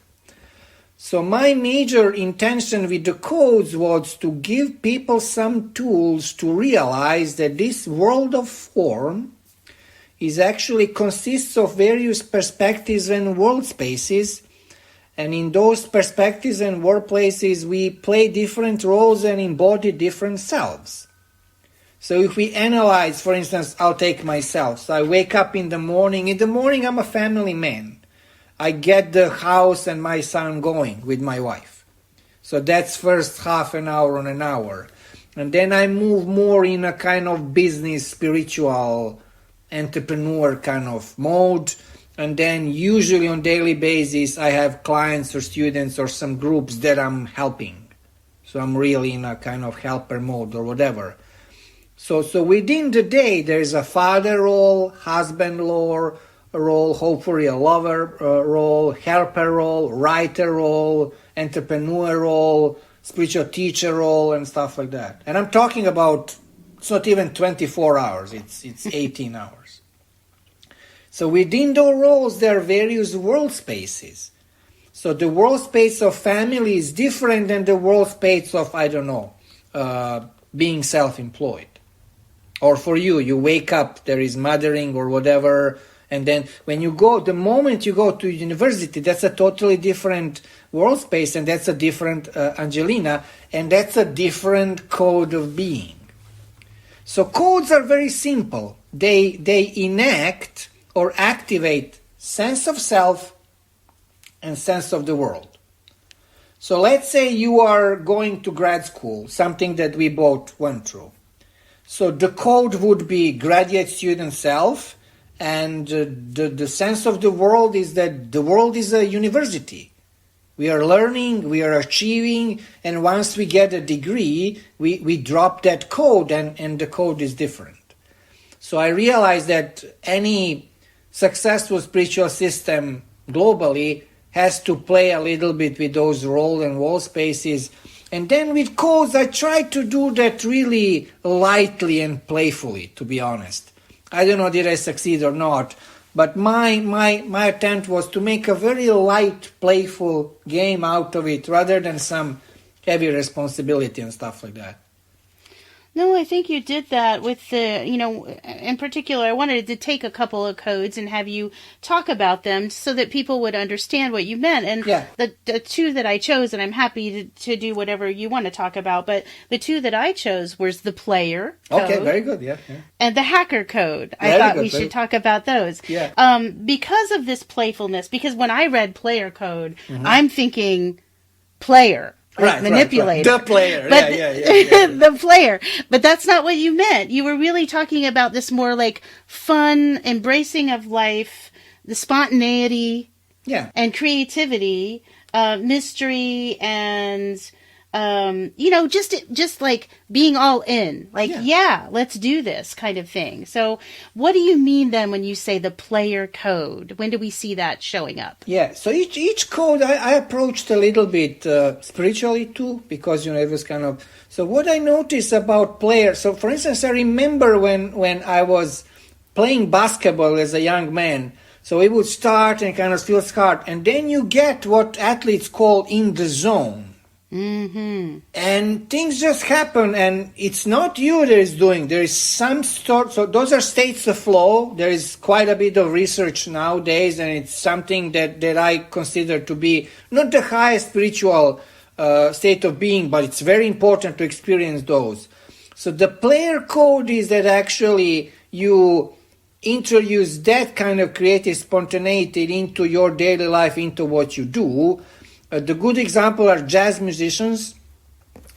So my major intention with the codes was to give people some tools to realize that this world of form is actually consists of various perspectives and world spaces, and in those perspectives and workplaces we play different roles and embody different selves. So if we analyze, for instance, I'll take myself. So I wake up in the morning. In the morning I'm a family man. I get the house and my son going with my wife. So that's first half an hour on an hour. And then I move more in a kind of business, spiritual, entrepreneur kind of mode. And then usually on daily basis, I have clients or students or some groups that I'm helping. So I'm really in a kind of helper mode or whatever. So within the day, there is a father role, husband role, hopefully a lover role, helper role, writer role, entrepreneur role, spiritual teacher role, and stuff like that. And I'm talking about, it's not even 24 hours, it's 18 hours. So within those roles, there are various world spaces. So the world space of family is different than the world space of, being self-employed. Or for you, you wake up, there is mothering or whatever, and then when you go, the moment you go to university, that's a totally different world space, and that's a different Angelina, and that's a different code of being. So codes are very simple. They enact or activate sense of self and sense of the world. So let's say you are going to grad school, something that we both went through. So the code would be graduate student self, and the sense of the world is that the world is a university. We are learning, we are achieving, and once we get a degree, we drop that code, and the code is different. So I realized that any successful spiritual system globally has to play a little bit with those role and wall spaces. And then with codes, I try to do that really lightly and playfully, to be honest. I don't know did I succeed or not, but my attempt was to make a very light, playful game out of it rather than some heavy responsibility and stuff like that. No, I think you did that with the, in particular, I wanted to take a couple of codes and have you talk about them so that people would understand what you meant. And the two that I chose, and I'm happy to do whatever you want to talk about, but the two that I chose was the player code. Okay, very good, yeah. And the hacker code. I thought we should talk about those. Yeah. Because of this playfulness, because when I read player code, I'm thinking player. Like manipulator. Right. The player. But yeah. The player. But that's not what you meant. You were really talking about this more like fun, embracing of life, the spontaneity and creativity, mystery, and just like being all in. Like, let's do this kind of thing. So what do you mean then when you say the player code? When do we see that showing up? Yeah, so each code I approached a little bit spiritually too, because it was kind of... So what I noticed about players... So for instance, I remember when I was playing basketball as a young man, so it would start and kind of feel hard, and then you get what athletes call in the zone. Mm-hmm. And things just happen, and it's not you that is doing. There is some sort. So those are states of flow. There is quite a bit of research nowadays, and it's something that I consider to be not the highest spiritual state of being, but it's very important to experience those. So the player code is that actually you introduce that kind of creative spontaneity into your daily life, into what you do. The good example are jazz musicians.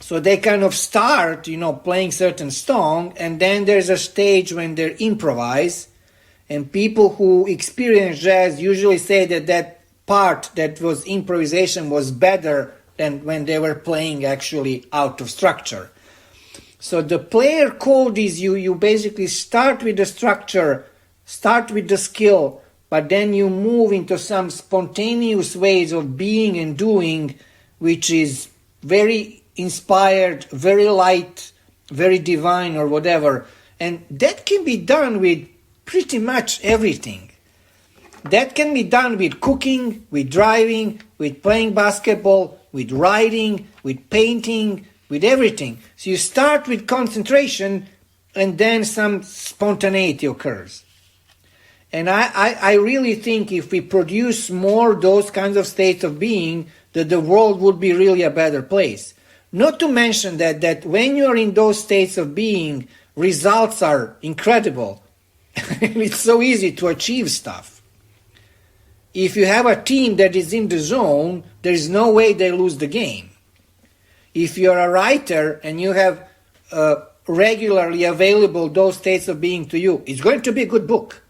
So they kind of start, playing certain song, and then there's a stage when they improvise. And people who experience jazz usually say that that part that was improvisation was better than when they were playing actually out of structure. So the player code is you basically start with the structure, start with the skill, but then you move into some spontaneous ways of being and doing, which is very inspired, very light, very divine or whatever. And that can be done with pretty much everything. That can be done with cooking, with driving, with playing basketball, with writing, with painting, with everything. So you start with concentration and then some spontaneity occurs. And I really think if we produce more those kinds of states of being, that the world would be really a better place. Not to mention that when you're in those states of being, results are incredible. It's so easy to achieve stuff. If you have a team that is in the zone, there's no way they lose the game. If you're a writer and you have regularly available those states of being to you, it's going to be a good book.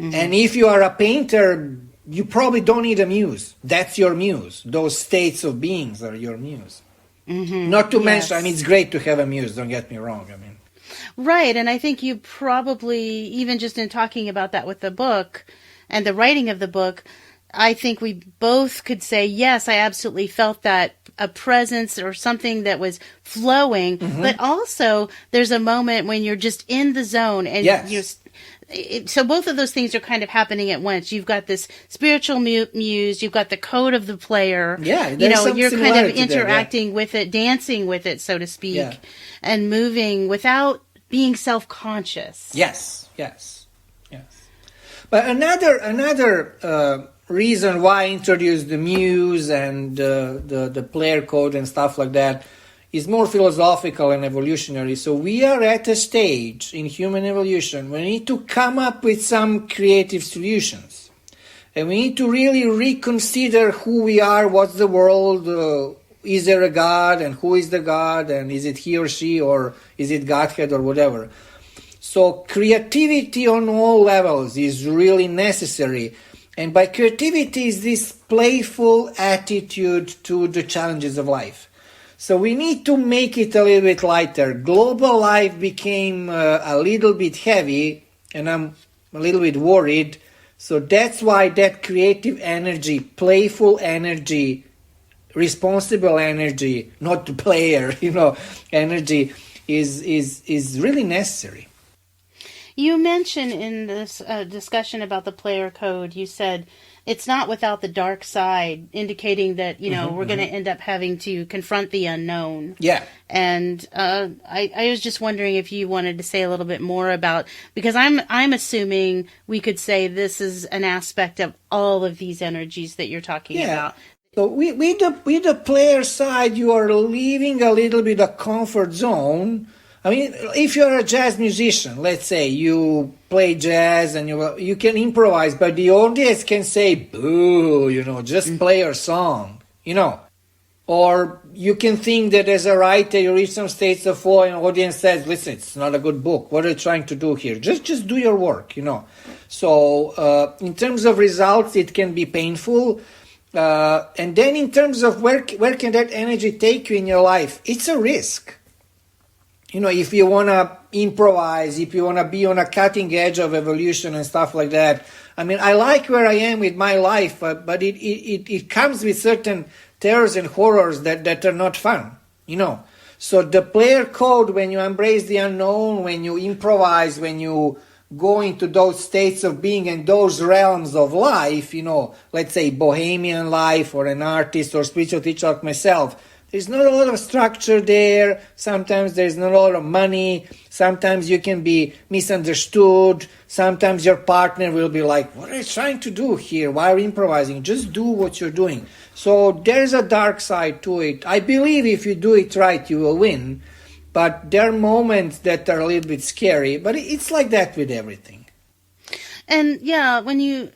Mm-hmm. And if you are a painter, you probably don't need a muse. That's your muse. Those states of beings are your muse. Mm-hmm. Not to mention, it's great to have a muse, don't get me wrong. Right, and I think you probably, even just in talking about that with the book and the writing of the book, I think we both could say, yes, I absolutely felt that, a presence or something that was flowing, mm-hmm. but also there's a moment when you're just in the zone and so both of those things are kind of happening at once. You've got this spiritual muse, you've got the code of the player. Yeah, you're kind of interacting with it, dancing with it, so to speak, and moving without being self-conscious. Yes. But another reason why I introduced the muse and the player code and stuff like that is more philosophical and evolutionary. So we are at a stage in human evolution where we need to come up with some creative solutions. And we need to really reconsider who we are, what's the world, is there a God, and who is the God, and is it he or she, or is it Godhead or whatever. So creativity on all levels is really necessary. And by creativity is this playful attitude to the challenges of life. So we need to make it a little bit lighter. Global life became a little bit heavy, and I'm a little bit worried. So that's why that creative energy, playful energy, responsible energy, not the player, energy is really necessary. You mentioned in this discussion about the player code, you said it's not without the dark side, indicating that, we're going to end up having to confront the unknown. Yeah. And I was just wondering if you wanted to say a little bit more about, because I'm assuming we could say this is an aspect of all of these energies that you're talking about. So with the player side, you are leaving a little bit of comfort zone. I mean, if you're a jazz musician, let's say you play jazz and you can improvise, but the audience can say, boo, just play your song, Or you can think that as a writer, you reach some states of flow and the audience says, listen, it's not a good book. What are you trying to do here? Just do your work, So in terms of results, it can be painful. And then in terms of where can that energy take you in your life, it's a risk. If you want to improvise, if you want to be on a cutting edge of evolution and stuff like that, I mean, I like where I am with my life, but it comes with certain terrors and horrors that are not fun, So the player code, when you embrace the unknown, when you improvise, when you go into those states of being and those realms of life, let's say bohemian life or an artist or spiritual teacher like myself, there's not a lot of structure there. Sometimes there's not a lot of money. Sometimes you can be misunderstood. Sometimes your partner will be like, what are you trying to do here? Why are you improvising? Just do what you're doing. So there's a dark side to it. I believe if you do it right, you will win. But there are moments that are a little bit scary. But it's like that with everything. And when you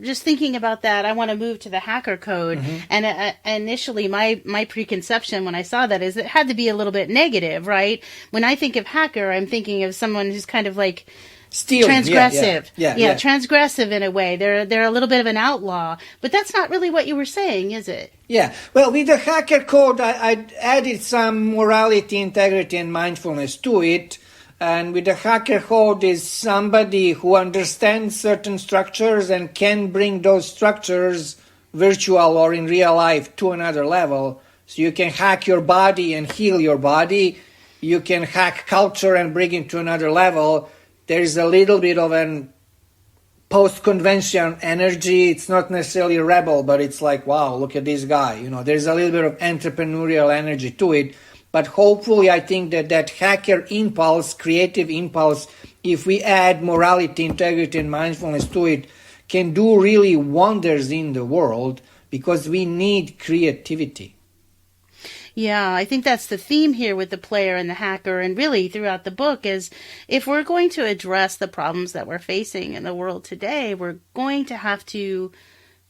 just thinking about that, I want to move to the hacker code. Mm-hmm. And initially, my preconception when I saw that is it had to be a little bit negative, right? When I think of hacker, I'm thinking of someone who's kind of like Stealing. transgressive. Yeah. Transgressive in a way. They're a little bit of an outlaw. But that's not really what you were saying, is it? Yeah. Well, with the hacker code, I added some morality, integrity, and mindfulness to it. And with the hacker code is somebody who understands certain structures and can bring those structures, virtual or in real life, to another level. So you can hack your body and heal your body. You can hack culture and bring it to another level. There is a little bit of an post-convention energy. It's not necessarily a rebel, but it's like, wow, look at this guy. You know, there's a little bit of entrepreneurial energy to it. But hopefully, I think that hacker impulse, creative impulse, if we add morality, integrity, and mindfulness to it, can do really wonders in the world because we need creativity. Yeah, I think that's the theme here with the player and the hacker, and really throughout the book is if we're going to address the problems that we're facing in the world today, we're going to have to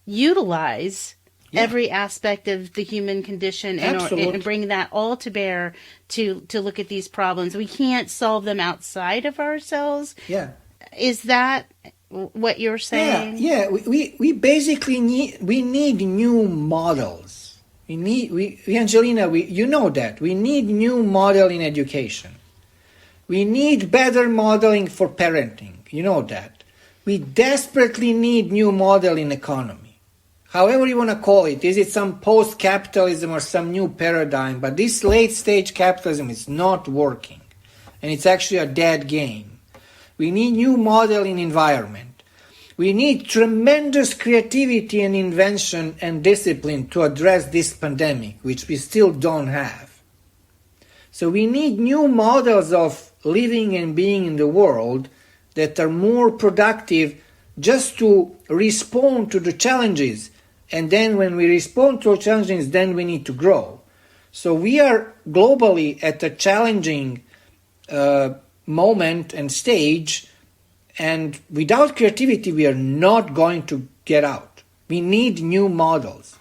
utilize every aspect of the human condition and bring that all to bear to look at these problems. We can't solve them outside of ourselves. Yeah. Is that what you're saying? Yeah. We basically need new models. Angelina, you know that. We need new model in education. We need better modeling for parenting. You know that. We desperately need new model in economy. However you want to call it, is it some post-capitalism or some new paradigm? But this late-stage capitalism is not working, and it's actually a dead game. We need new model in environment. We need tremendous creativity and invention and discipline to address this pandemic, which we still don't have. So we need new models of living and being in the world that are more productive just to respond to the challenges. And then when we respond to challenges, then we need to grow. So we are globally at a challenging moment and stage, and without creativity, we are not going to get out. We need new models.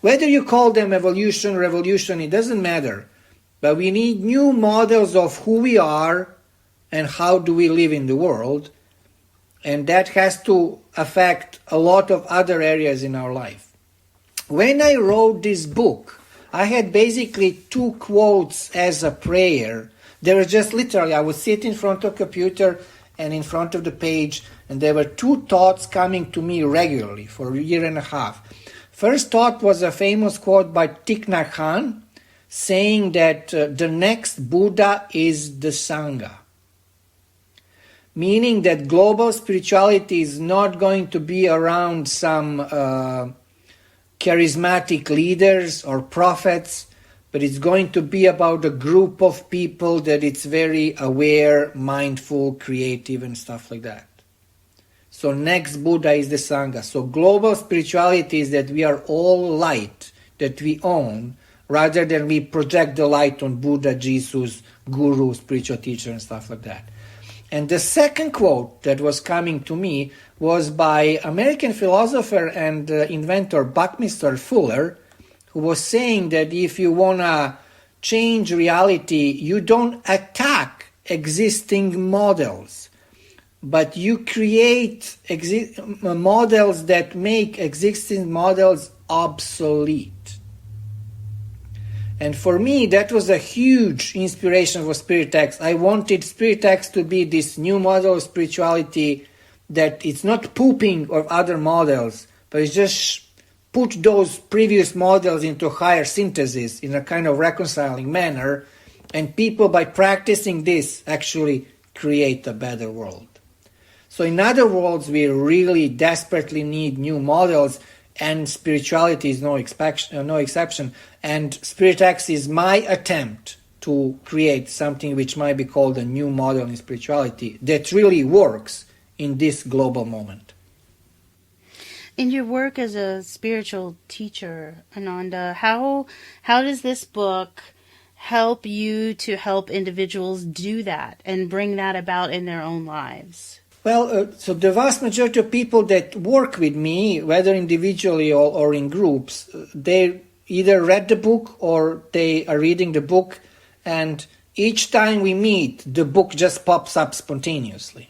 Whether you call them evolution, revolution, it doesn't matter. But we need new models of who we are and how do we live in the world. And that has to affect a lot of other areas in our life. When I wrote this book, I had basically 2 quotes as a prayer. There was just literally, I would sit in front of a computer and in front of the page, and there were 2 thoughts coming to me regularly for a year and a half. First thought was a famous quote by Thich Nhat Hanh saying that the next Buddha is the Sangha. Meaning that global spirituality is not going to be around some charismatic leaders or prophets, but it's going to be about a group of people that it's very aware, mindful, creative, and stuff like that. So next Buddha is the Sangha. So global spirituality is that we are all light that we own, rather than we project the light on Buddha, Jesus, Guru, spiritual teacher, and stuff like that. And the second quote that was coming to me was by American philosopher and inventor Buckminster Fuller, who was saying that if you want to change reality, you don't attack existing models, but you create models that make existing models obsolete. And for me, that was a huge inspiration for SpiritX. I wanted SpiritX to be this new model of spirituality that it's not pooping of other models, but it's just put those previous models into higher synthesis in a kind of reconciling manner, and people, by practicing this, actually create a better world. So in other words, we really desperately need new models, and spirituality is no exception. And SpiritX is my attempt to create something which might be called a new model in spirituality that really works in this global moment. In your work as a spiritual teacher, Ananda, how does this book help you to help individuals do that and bring that about in their own lives? Well, so the vast majority of people that work with me, whether individually or in groups, they either read the book or they are reading the book, and each time we meet, the book just pops up spontaneously.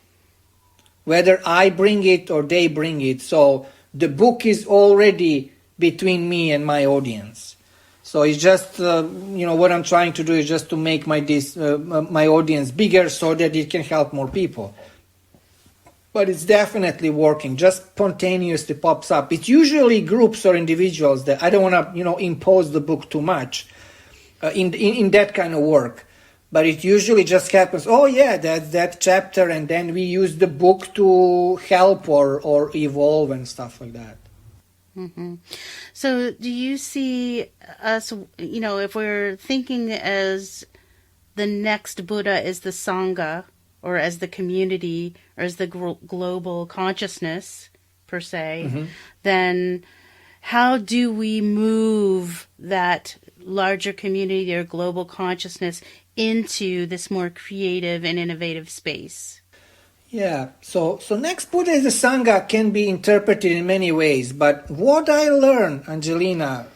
Whether I bring it or they bring it, so the book is already between me and my audience. So it's just, what I'm trying to do is just to make my audience bigger so that it can help more people. But it's definitely working, just spontaneously pops up. It's usually groups or individuals that I don't want to, impose the book too much in that kind of work. But it usually just happens, oh yeah, that chapter, and then we use the book to help or evolve and stuff like that. Mm-hmm. So do you see us, if we're thinking as the next Buddha is the Sangha, or as the community, or as the global consciousness, per se, Mm-hmm. then how do we move that larger community or global consciousness into this more creative and innovative space? Yeah, so next Buddha is the Sangha can be interpreted in many ways, but what I learned, Angelina,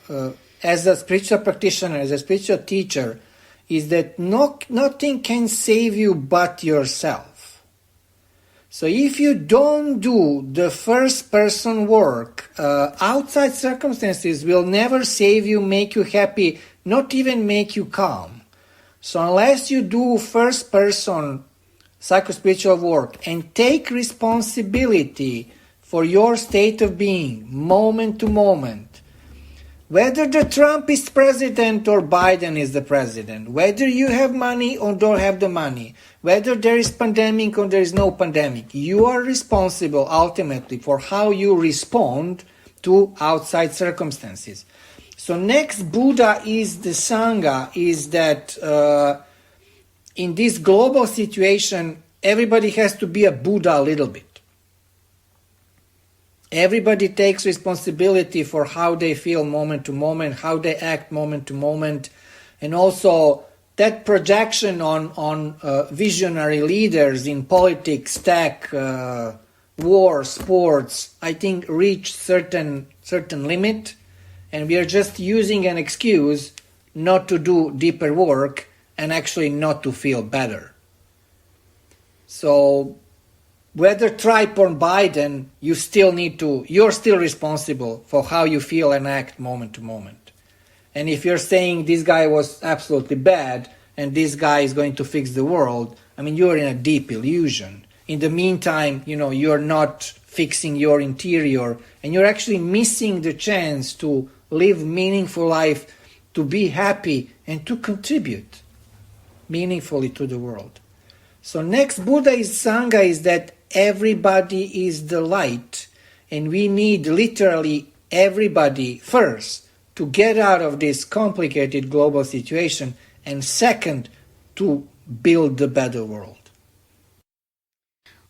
as a spiritual practitioner, as a spiritual teacher, is that nothing can save you but yourself. So if you don't do the first person work, outside circumstances will never save you, make you happy, not even make you calm. So unless you do first person psychospiritual work and take responsibility for your state of being, moment to moment, whether the Trump is president or Biden is the president, whether you have money or don't have the money, whether there is pandemic or there is no pandemic, you are responsible ultimately for how you respond to outside circumstances. So next Buddha is the Sangha, is that in this global situation, everybody has to be a Buddha a little bit. Everybody takes responsibility for how they feel moment to moment, how they act moment to moment, and also that projection on visionary leaders in politics, tech, war, sports, I think reach certain limit, and we are just using an excuse not to do deeper work and actually not to feel better. So whether Trump or Biden, you're still responsible for how you feel and act moment to moment. And if you're saying this guy was absolutely bad and this guy is going to fix the world, you're in a deep illusion. In the meantime, you're not fixing your interior and you're actually missing the chance to live meaningful life, to be happy and to contribute meaningfully to the world. So next Buddha is Sangha, is that everybody is the light, and we need literally everybody first to get out of this complicated global situation, and second, to build the better world.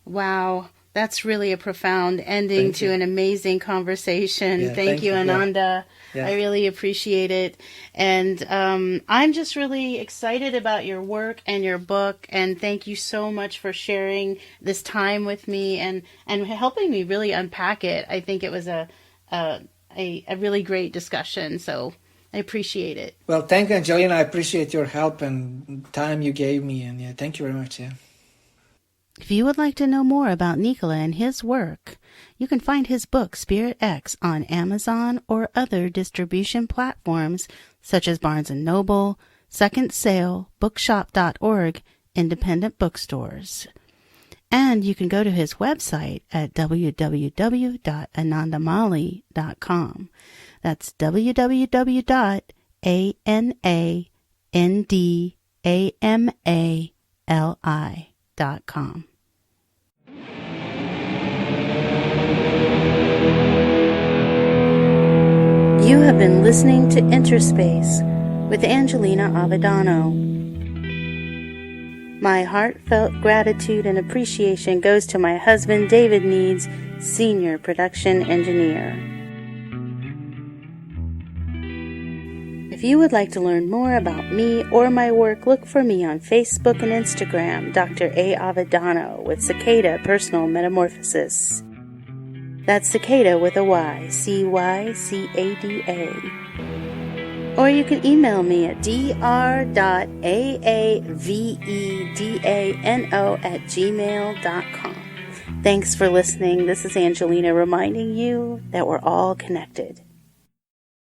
Wow, that's really a profound ending to an amazing conversation. Yeah, thank you, Ananda. Yeah. I really appreciate it. And I'm just really excited about your work and your book. And thank you so much for sharing this time with me and helping me really unpack it. I think it was a really great discussion. So I appreciate it. Well, thank you, Angelina. I appreciate your help and time you gave me. And yeah, thank you very much. Yeah. If you would like to know more about Nikola and his work, you can find his book Spirit X on Amazon or other distribution platforms such as Barnes & Noble, Second Sale, Bookshop.org, independent bookstores. And you can go to his website at www.anandamali.com. That's www.anandamali.com. You have been listening to InterSpace with Angelina Avedano. My heartfelt gratitude and appreciation goes to my husband, David Needs, Senior Production Engineer. If you would like to learn more about me or my work, look for me on Facebook and Instagram, Dr. A. Avedano with Cicada Personal Metamorphosis. That's Cicada with a Y, C-Y-C-A-D-A. Or you can email me at dr.aavedano@gmail.com. Thanks for listening. This is Angelina reminding you that we're all connected.